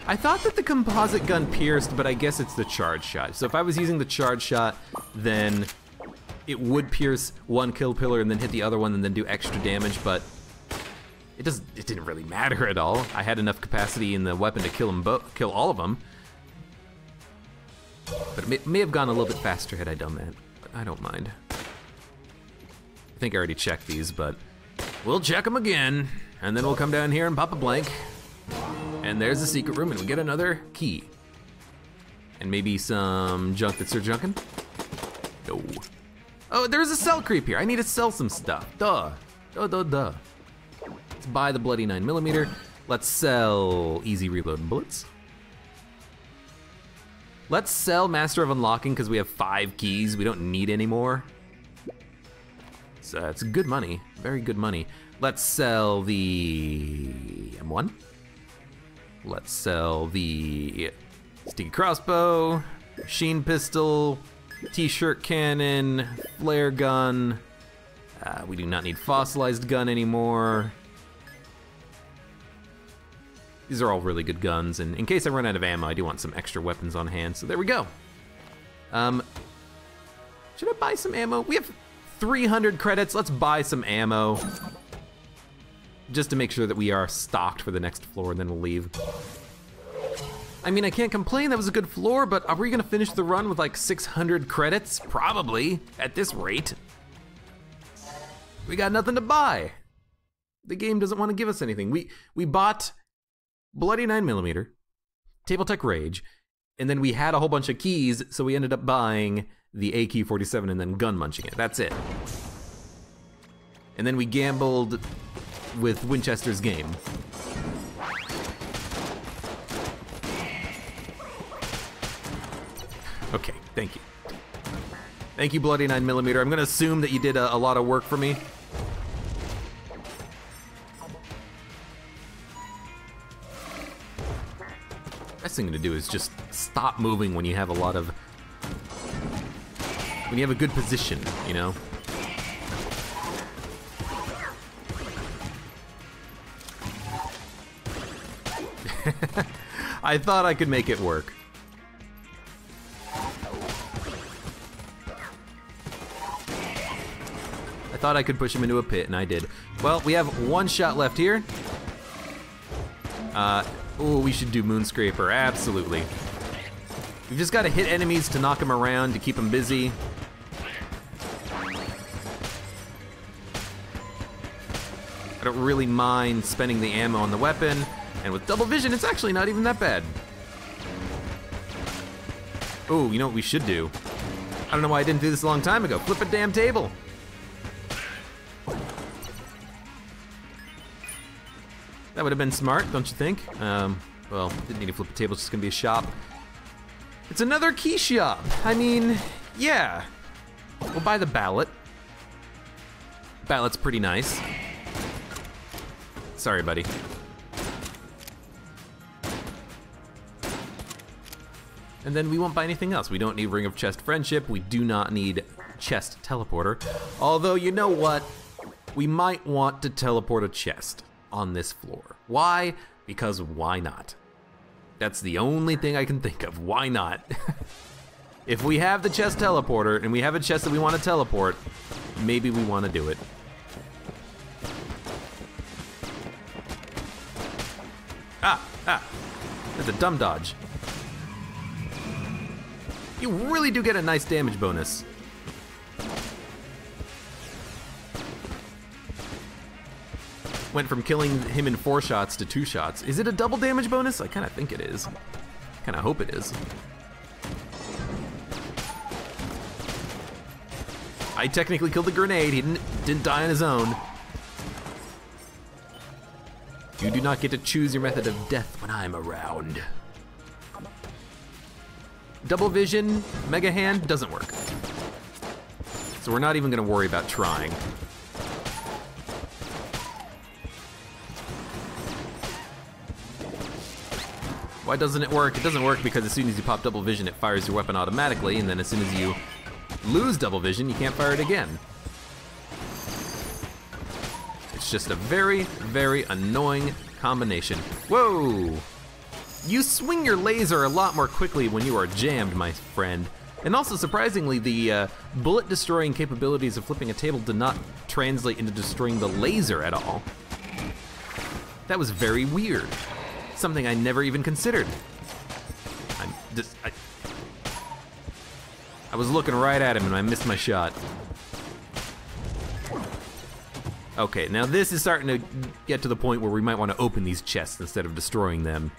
I thought that the composite gun pierced, but I guess it's the charge shot. So if I was using the charge shot, then it would pierce one kill pillar and then hit the other one and then do extra damage, but it didn't really matter at all. I had enough capacity in the weapon to kill all of them. But it may have gone a little bit faster had I done that, but I don't mind. I think I already checked these, but we'll check them again, and then we'll come down here and pop a blank. And there's the secret room, and we get another key. And maybe some junk that they're junking? No. Oh, there's a cell creep here. I need to sell some stuff. Duh. Duh. Let's buy the bloody 9mm. Let's sell easy reload bullets. Let's sell Master of Unlocking because we have 5 keys. We don't need any more. So it's good money, very good money. Let's sell the M1. Let's sell the sticky crossbow, machine pistol, t-shirt cannon, flare gun. We do not need fossilized gun anymore. These are all really good guns, and in case I run out of ammo, I do want some extra weapons on hand, so there we go. Should I buy some ammo? We have 300 credits, let's buy some ammo. Just to make sure that we are stocked for the next floor, and then we'll leave. I mean, I can't complain, that was a good floor, but are we gonna finish the run with like 600 credits? Probably, at this rate. We got nothing to buy. The game doesn't want to give us anything. We bought bloody 9mm, Table Tech Rage, and then we had a whole bunch of keys, so we ended up buying the AK-47 and then gun munching it. That's it. And then we gambled with Winchester's game. Okay, thank you. Thank you, bloody 9mm. I'm gonna assume that you did a lot of work for me. Best thing to do is just stop moving when you have a lot of, when you have a good position, you know? I thought I could make it work. I thought I could push him into a pit, and I did. Well, we have 1 shot left here. Oh, we should do Moonscraper, absolutely. We've just gotta hit enemies to knock them around, to keep them busy. I don't really mind spending the ammo on the weapon, and with double vision, it's actually not even that bad. Oh, you know what we should do? I don't know why I didn't do this a long time ago. Flip a damn table. That would have been smart, don't you think? Well, didn't need to flip a table, it's just gonna be a shop. It's another key shop. I mean, yeah. We'll buy the ballot. Ballot's pretty nice. Sorry, buddy. And then we won't buy anything else. We don't need Ring of Chest Friendship. We do not need Chest Teleporter. Although, you know what? We might want to teleport a chest on this floor. Why? Because why not? That's the only thing I can think of. Why not? If we have the chest teleporter and we have a chest that we want to teleport, maybe we want to do it. That's a dumb dodge. You really do get a nice damage bonus. Went from killing him in 4 shots to 2 shots. Is it a double damage bonus? I kind of think it is. Kind of hope it is. I technically killed the grenade. He didn't die on his own. You do not get to choose your method of death when I'm around. Double vision, mega hand, doesn't work. So we're not even gonna worry about trying. Why doesn't it work? It doesn't work because as soon as you pop double vision, it fires your weapon automatically, and then as soon as you lose double vision, you can't fire it again. It's just a very, very annoying combination. Whoa! You swing your laser a lot more quickly when you are jammed, my friend. And also, surprisingly, the bullet-destroying capabilities of flipping a table did not translate into destroying the laser at all. That was very weird. Something I never even considered. I was looking right at him and I missed my shot. Okay, now this is starting to get to the point where we might want to open these chests instead of destroying them.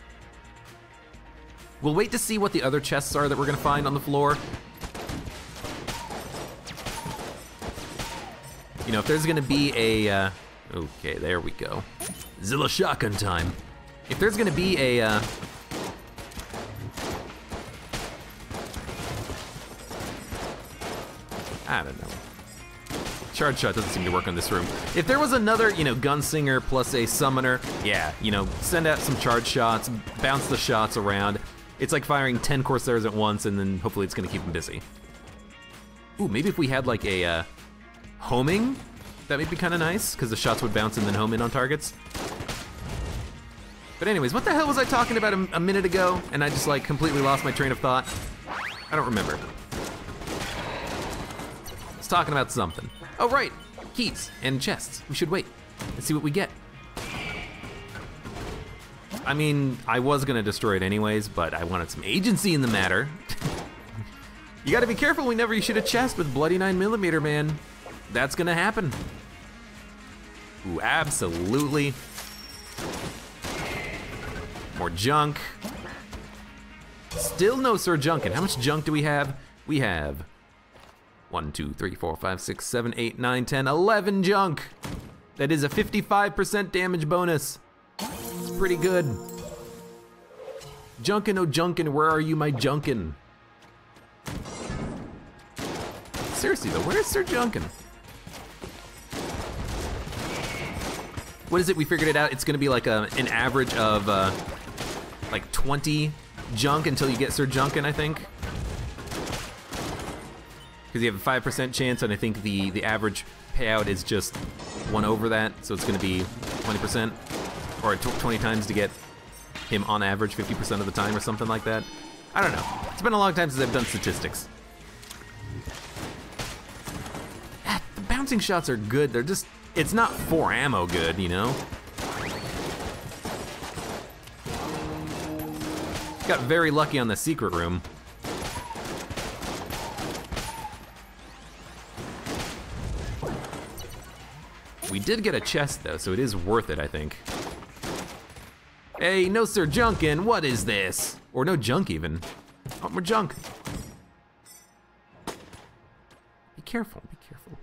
We'll wait to see what the other chests are that we're gonna find on the floor. You know, if there's gonna be a, okay, there we go. Zilla shotgun time. If there's gonna be a, I don't know. Charge shot doesn't seem to work on this room. If there was another, you know, gunslinger plus a summoner, yeah, you know, send out some charge shots, bounce the shots around. It's like firing 10 Corsairs at once and then hopefully it's gonna keep them busy. Ooh, maybe if we had like a homing, that might be kinda nice, because the shots would bounce and then home in on targets. But anyways, what the hell was I talking about a minute ago? And I just like completely lost my train of thought. I don't remember. I was talking about something. Oh right, keys and chests. We should wait and see what we get. I mean, I was gonna destroy it anyways, but I wanted some agency in the matter. You gotta be careful whenever you shoot a chest with bloody 9mm, man. That's gonna happen. Ooh, absolutely. More junk. Still no Sir Junkin. How much junk do we have? We have 1, 2, 3, 4, 5, 6, 7, 8, 9, 10, 11 junk. That is a 55% damage bonus. It's pretty good. Junkin, oh Junkin, where are you, my Junkin? Seriously though, where's Sir Junkin? What is it? We figured it out. It's gonna be like an average of like 20 junk until you get Sir Junkin, I think. Because you have a 5% chance, and I think the average payout is just 1 over that, so it's gonna be 20%, or 20 times to get him on average 50% of the time or something like that. I don't know. It's been a long time since I've done statistics. The bouncing shots are good. They're just, it's not 4 ammo good, you know? Got very lucky on the secret room. We did get a chest though, so it is worth it, I think. Hey, no Sir Junkin, what is this? Or no junk even. Oh, more junk. Be careful, be careful.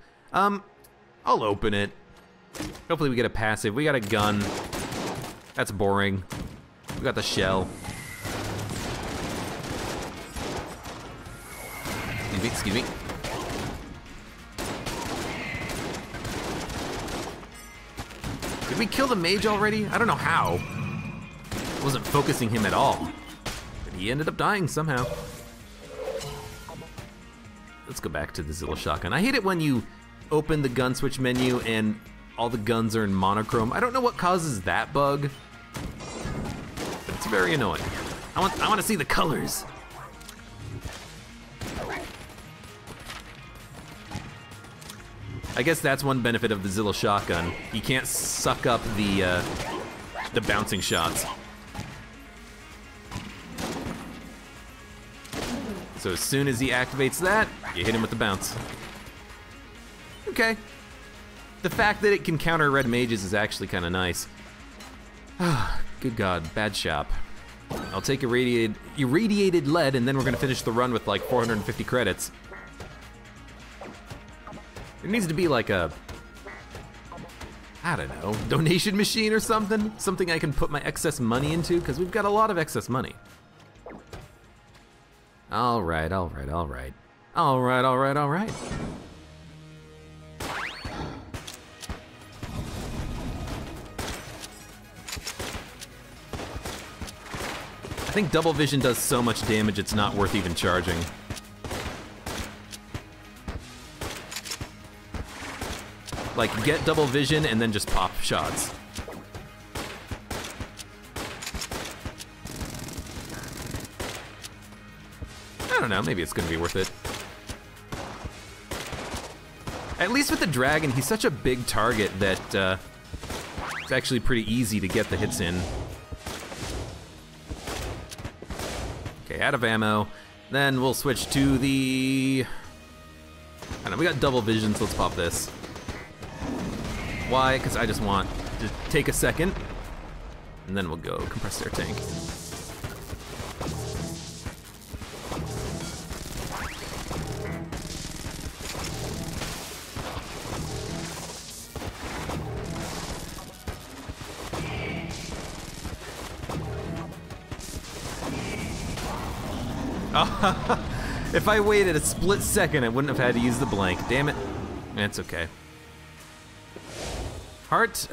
I'll open it. Hopefully we get a passive. We got a gun. That's boring. We got the shell. Excuse me. Did we kill the mage already? I don't know how. I wasn't focusing him at all. But he ended up dying somehow. Let's go back to the Zilla shotgun. I hate it when you open the gun switch menu and all the guns are in monochrome. I don't know what causes that bug, but it's very annoying. I want to see the colors. I guess that's one benefit of the Zilla shotgun. You can't suck up the bouncing shots. So as soon as he activates that, you hit him with the bounce. Okay. The fact that it can counter red mages is actually kind of nice. Good God, bad shop. I'll take irradiated lead, and then we're gonna finish the run with like 450 credits. There needs to be like a, I don't know, donation machine or something? Something I can put my excess money into, because we've got a lot of excess money. All right. I think double vision does so much damage it's not worth even charging. Like, get double vision and then just pop shots. I don't know, maybe it's gonna be worth it. At least with the dragon, he's such a big target that it's actually pretty easy to get the hits in. Okay, out of ammo. Then we'll switch to the, I don't know, we got double vision, so let's pop this. Why? Because I just want to take a second, and then we'll go compressed air tank. If I waited a split second, I wouldn't have had to use the blank. Damn it. It's okay. Heart,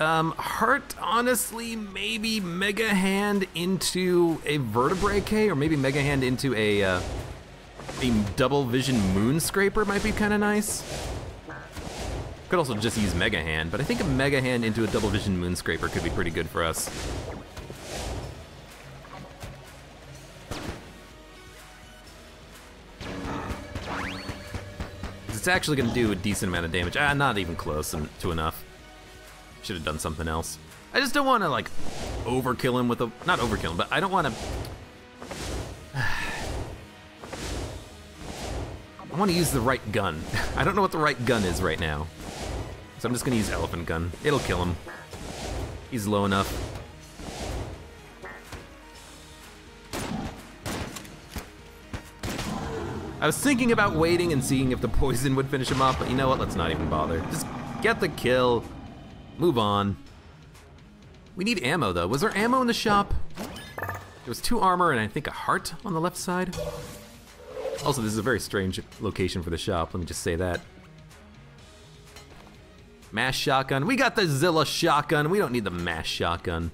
honestly, maybe Mega Hand into a Vertebrae K, or maybe Mega Hand into a double vision Moonscraper might be kind of nice. Could also just use Mega Hand, but I think a Mega Hand into a double vision Moonscraper could be pretty good for us. It's actually gonna do a decent amount of damage. Not even close to enough. Should have done something else. I just don't want to like overkill him with a, not overkill him, but I don't want to. I want to use the right gun. I don't know what the right gun is right now, so I'm just gonna use elephant gun. It'll kill him. He's low enough. I was thinking about waiting and seeing if the poison would finish him off, but you know what? Let's not even bother. Just get the kill. Move on. We need ammo though. Was there ammo in the shop? There was 2 armor and I think a heart on the left side. Also, this is a very strange location for the shop, let me just say that. Mass shotgun. We got the Zilla shotgun. We don't need the mass shotgun.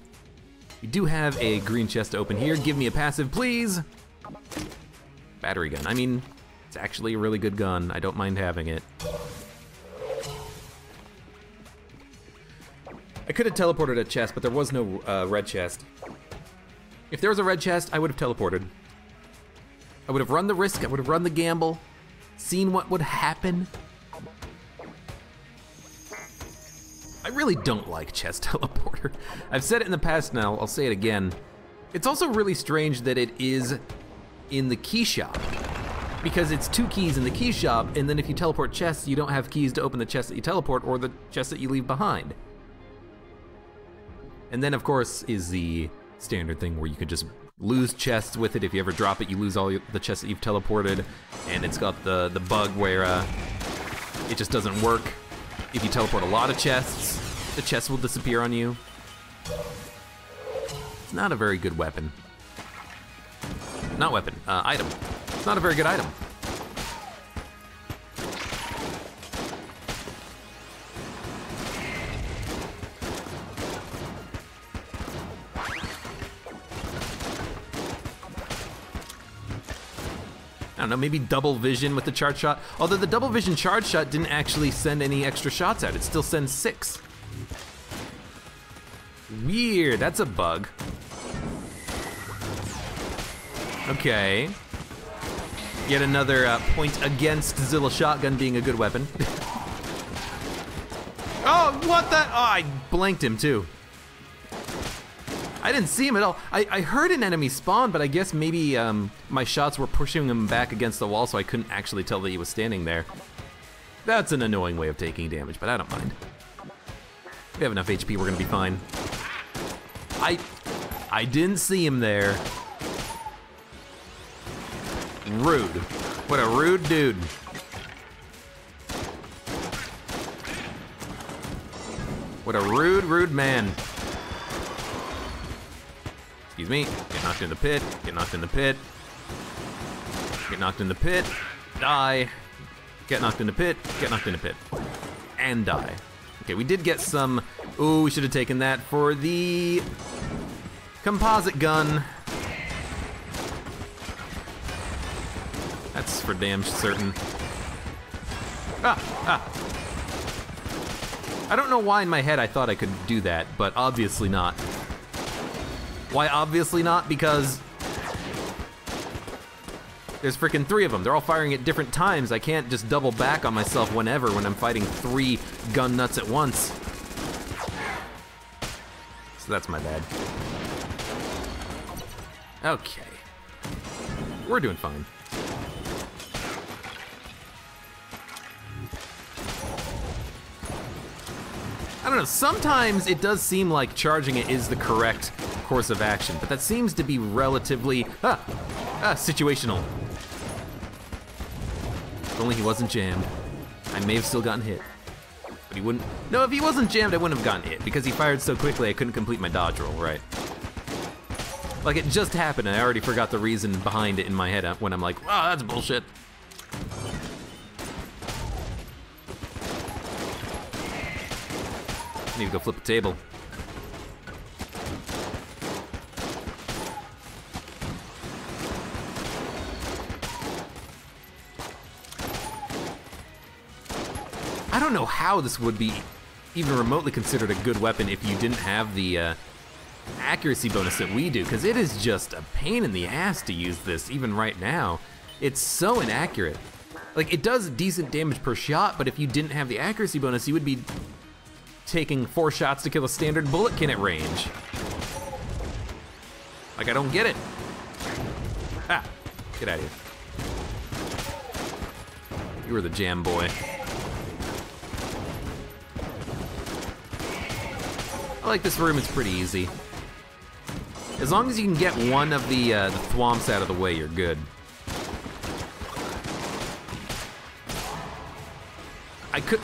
We do have a green chest to open here. Give me a passive, please. Battery gun. I mean, it's actually a really good gun. I don't mind having it. I could have teleported a chest, but there was no red chest. If there was a red chest, I would have teleported. I would have run the risk, I would have run the gamble, seen what would happen. I really don't like chest teleporter. I've said it in the past now, I'll say it again. It's also really strange that it is in the key shop, because it's 2 keys in the key shop, and then if you teleport chests, you don't have keys to open the chest that you teleport or the chest that you leave behind. And then, of course, is the standard thing where you could just lose chests with it. If you ever drop it, you lose all the chests that you've teleported. And it's got the bug where it just doesn't work. If you teleport a lot of chests, the chests will disappear on you. not a very good weapon. Not weapon, item. It's not a very good item. I don't know, maybe double vision with the charge shot. Although the double vision charge shot didn't actually send any extra shots out. It still sends 6. Weird, that's a bug. Okay. Yet another point against Zilla shotgun being a good weapon. Oh, what the? Oh, I blanked him too. I didn't see him at all. I heard an enemy spawn, but I guess maybe my shots were pushing him back against the wall, so I couldn't actually tell that he was standing there. That's an annoying way of taking damage, but I don't mind. We have enough HP, we're gonna be fine. I didn't see him there. Rude. What a rude dude. What a rude man. Excuse me. Get knocked in the pit. Get knocked in the pit. Get knocked in the pit. Die. Get knocked in the pit. Get knocked in the pit. And die. Okay, we did get some. Ooh, we should have taken that for the composite gun. That's for damn certain. Ah. I don't know why in my head I thought I could do that, but obviously not. Why obviously not? Because there's freaking 3 of them. They're all firing at different times. I can't just double back on myself whenever when I'm fighting 3 gun nuts at once. So that's my bad. Okay. We're doing fine. I don't know, sometimes it does seem like charging it is the correct course of action, but that seems to be relatively, situational. If only he wasn't jammed. I may have still gotten hit. But he wouldn't, no, if he wasn't jammed, I wouldn't have gotten hit, because he fired so quickly I couldn't complete my dodge roll, right? Like it just happened and I already forgot the reason behind it in my head when I'm like, wow, that's bullshit. I need to go flip a table. I don't know how this would be even remotely considered a good weapon if you didn't have the accuracy bonus that we do, because it is just a pain in the ass to use this even right now. It's so inaccurate. Like, it does decent damage per shot, but if you didn't have the accuracy bonus, you would be taking 4 shots to kill a standard bullet can at range. Like, I don't get it. Ah, get out of here. You were the jam boy. I like this room, it's pretty easy. As long as you can get one of the thwomps out of the way, you're good. I could,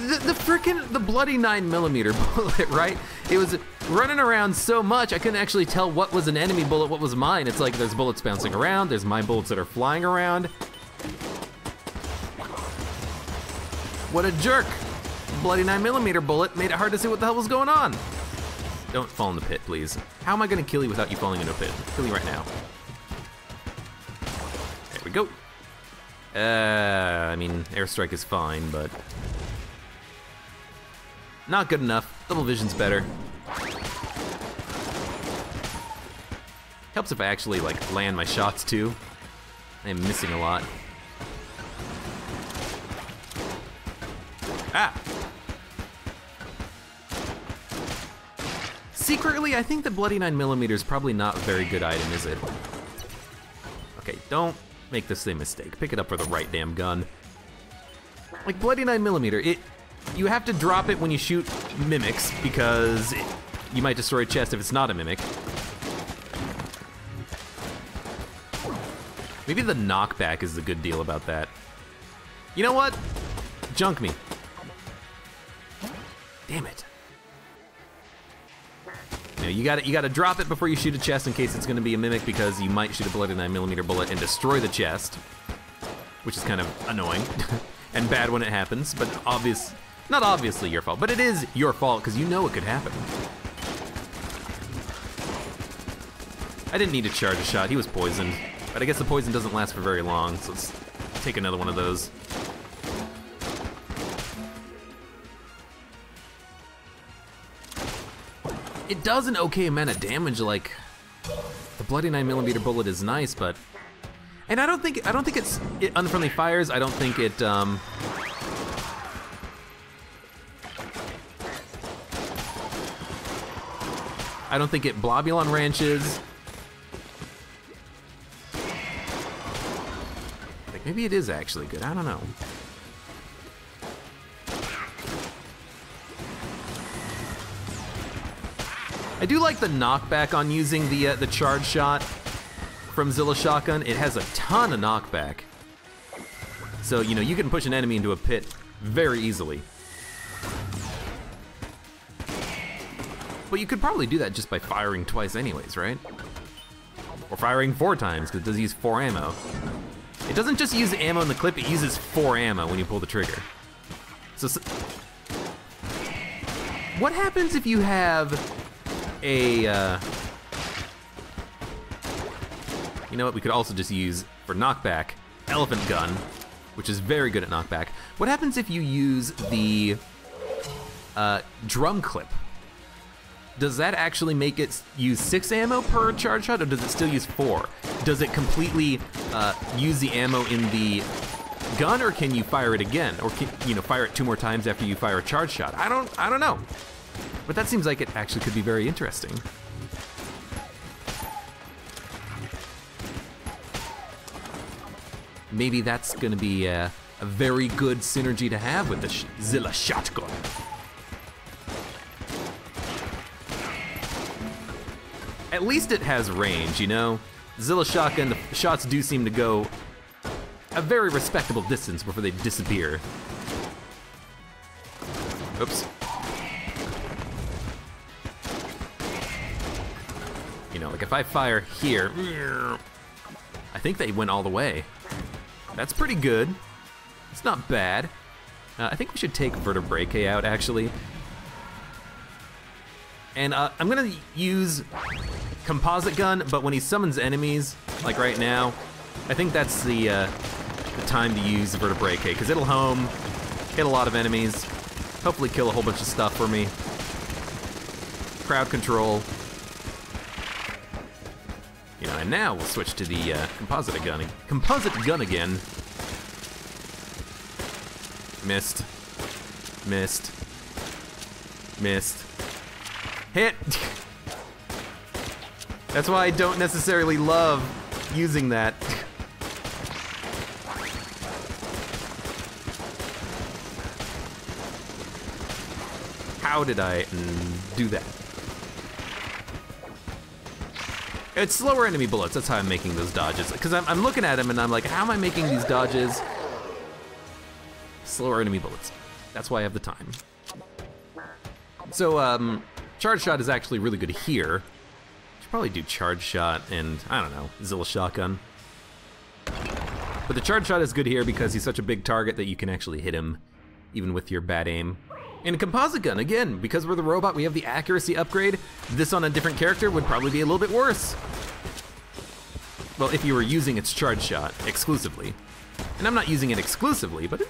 the bloody 9mm bullet, right? It was running around so much, I couldn't actually tell what was an enemy bullet, what was mine. It's like there's bullets bouncing around, there's my bullets that are flying around. What a jerk. Bloody 9mm bullet made it hard to see what the hell was going on. Don't fall in the pit, please. How am I gonna kill you without you falling into a pit? Kill you right now. There we go. I mean, airstrike is fine, but not good enough. Double vision's better. Helps if I actually like land my shots too. I am missing a lot. Ah! Secretly, I think the bloody 9mm is probably not a very good item, is it? Okay, don't make the same mistake. Pick it up for the right damn gun. Like bloody 9mm, you have to drop it when you shoot mimics because you might destroy a chest if it's not a mimic. Maybe the knockback is the good deal about that. You know what? Junk me. Damn it. know, you gotta drop it before you shoot a chest in case it's gonna be a mimic, because you might shoot a bloody 9mm bullet and destroy the chest, which is kind of annoying and bad when it happens, but not obviously your fault, but it is your fault because you know it could happen. I didn't need to charge a shot, he was poisoned, but I guess the poison doesn't last for very long, so let's take another one of those. It does an okay amount of damage, like, the bloody 9mm bullet is nice, but, and I don't think it's unfriendly fires, I don't think it, I don't think it Blobulon ranches. Like, maybe it is actually good, I don't know. I do like the knockback on using the charge shot from Zilla shotgun. It has a ton of knockback. So, you know, you can push an enemy into a pit very easily. But you could probably do that just by firing twice anyways, right? Or firing 4 times, because it does use 4 ammo. It doesn't just use ammo in the clip, it uses 4 ammo when you pull the trigger. So what happens if you have a, you know what, we could also just use, for knockback, elephant gun, which is very good at knockback. What happens if you use the drum clip? Does that actually make it use 6 ammo per charge shot, or does it still use 4? Does it completely use the ammo in the gun, or can you fire it again? Or can, you know, fire it 2 more times after you fire a charge shot? I don't know. But that seems like it actually could be very interesting. Maybe that's gonna be a very good synergy to have with the Zilla shotgun. At least it has range, you know? Zilla shotgun, the shots do seem to go a very respectable distance before they disappear. Oops. You know, like if I fire here, I think they went all the way. That's pretty good. It's not bad. I think we should take Vertebrae out, actually. And I'm gonna use composite gun, but when he summons enemies, like right now, I think that's the time to use the Vertebrae, because it'll home, hit a lot of enemies, hopefully kill a whole bunch of stuff for me. Crowd control. You know, and now we'll switch to the composite gun again. Missed. Missed. Missed. Hit! That's why I don't necessarily love using that. How did I do that? It's slower enemy bullets, that's how I'm making those dodges. Because I'm looking at him and I'm like, how am I making these dodges? Slower enemy bullets. That's why I have the time. So, charge shot is actually really good here. Should probably do charge shot and, I don't know, Zilla shotgun. But the charge shot is good here because he's such a big target that you can actually hit him, even with your bad aim. And a composite gun, again, because we're the robot, we have the accuracy upgrade. This on a different character would probably be a little bit worse. Well, if you were using its charge shot exclusively. And I'm not using it exclusively, but it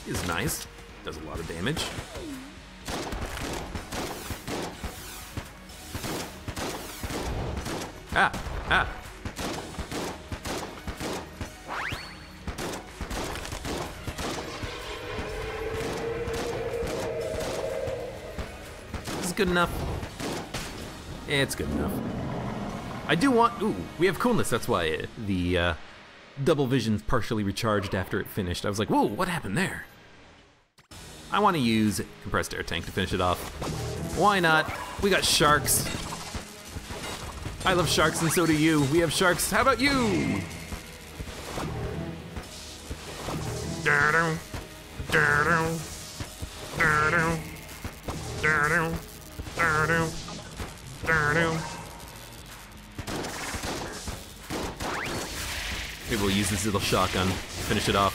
is nice. Does a lot of damage. Ah. This is good enough. Yeah, it's good enough. I do want, ooh, we have coolness, that's why the double vision's partially recharged after it finished. I was like, whoa, what happened there? I want to use compressed air tank to finish it off. Why not? We got sharks. I love sharks and so do you. We have sharks, how about you? Maybe we'll use this little shotgun, finish it off.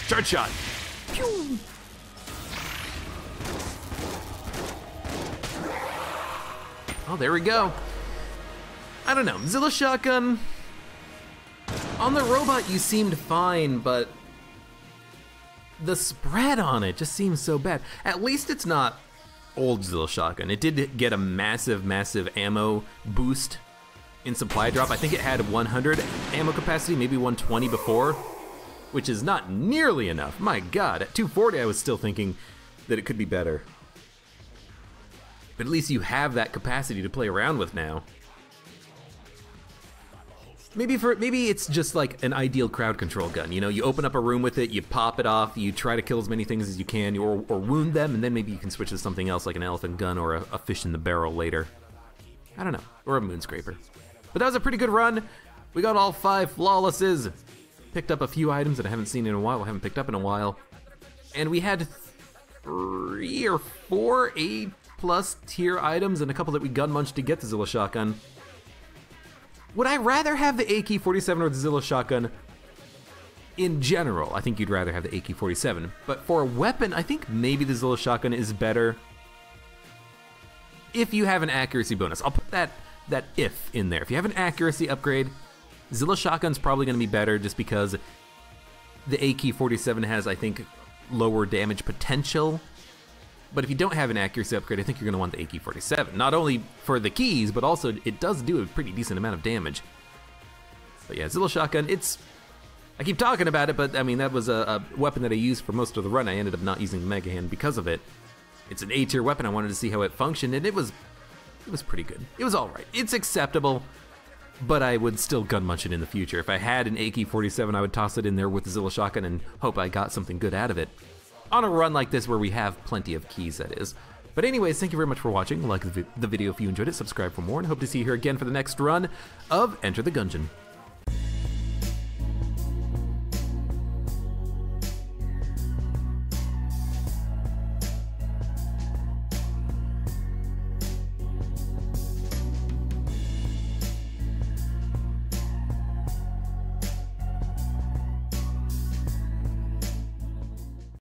Charge shot. Pew. Oh, there we go. I don't know, Zilla shotgun. On the robot, you seemed fine, but the spread on it just seems so bad. At least it's not old Zilla shotgun. It did get a massive, massive ammo boost in supply drop. I think it had 100 ammo capacity, maybe 120 before, which is not nearly enough. My God, at 240, I was still thinking that it could be better. But at least you have that capacity to play around with now. Maybe it's just like an ideal crowd control gun. You know, you open up a room with it, you pop it off, you try to kill as many things as you can, or wound them, and then maybe you can switch to something else like an elephant gun or a fish in the barrel later. I don't know, or a moonscraper. But that was a pretty good run. We got all 5 flawlesses. Picked up a few items that I haven't seen in a while, I haven't picked up in a while. And we had 3 or 4 A+ tier items and a couple that we gun munched to get the Zilla shotgun. Would I rather have the AK-47 or the Zilla shotgun? In general, I think you'd rather have the AK-47. But for a weapon, I think maybe the Zilla shotgun is better if you have an accuracy bonus. I'll put that if in there. If you have an accuracy upgrade, Zilla shotgun's probably gonna be better just because the AK-47 has, I think, lower damage potential. But if you don't have an accuracy upgrade, I think you're gonna want the AK-47. Not only for the keys, but also it does do a pretty decent amount of damage. But yeah, Zilla shotgun, I keep talking about it, but I mean, that was a weapon that I used for most of the run. I ended up not using the Mega Hand because of it. It's an A tier weapon, I wanted to see how it functioned, and it was pretty good. It was all right. It's acceptable, but I would still gun munch it in the future. If I had an AK-47, I would toss it in there with the Zilla shotgun and hope I got something good out of it. On a run like this where we have plenty of keys, that is. But anyways, thank you very much for watching. Like the video if you enjoyed it, subscribe for more, and hope to see you here again for the next run of Enter the Gungeon.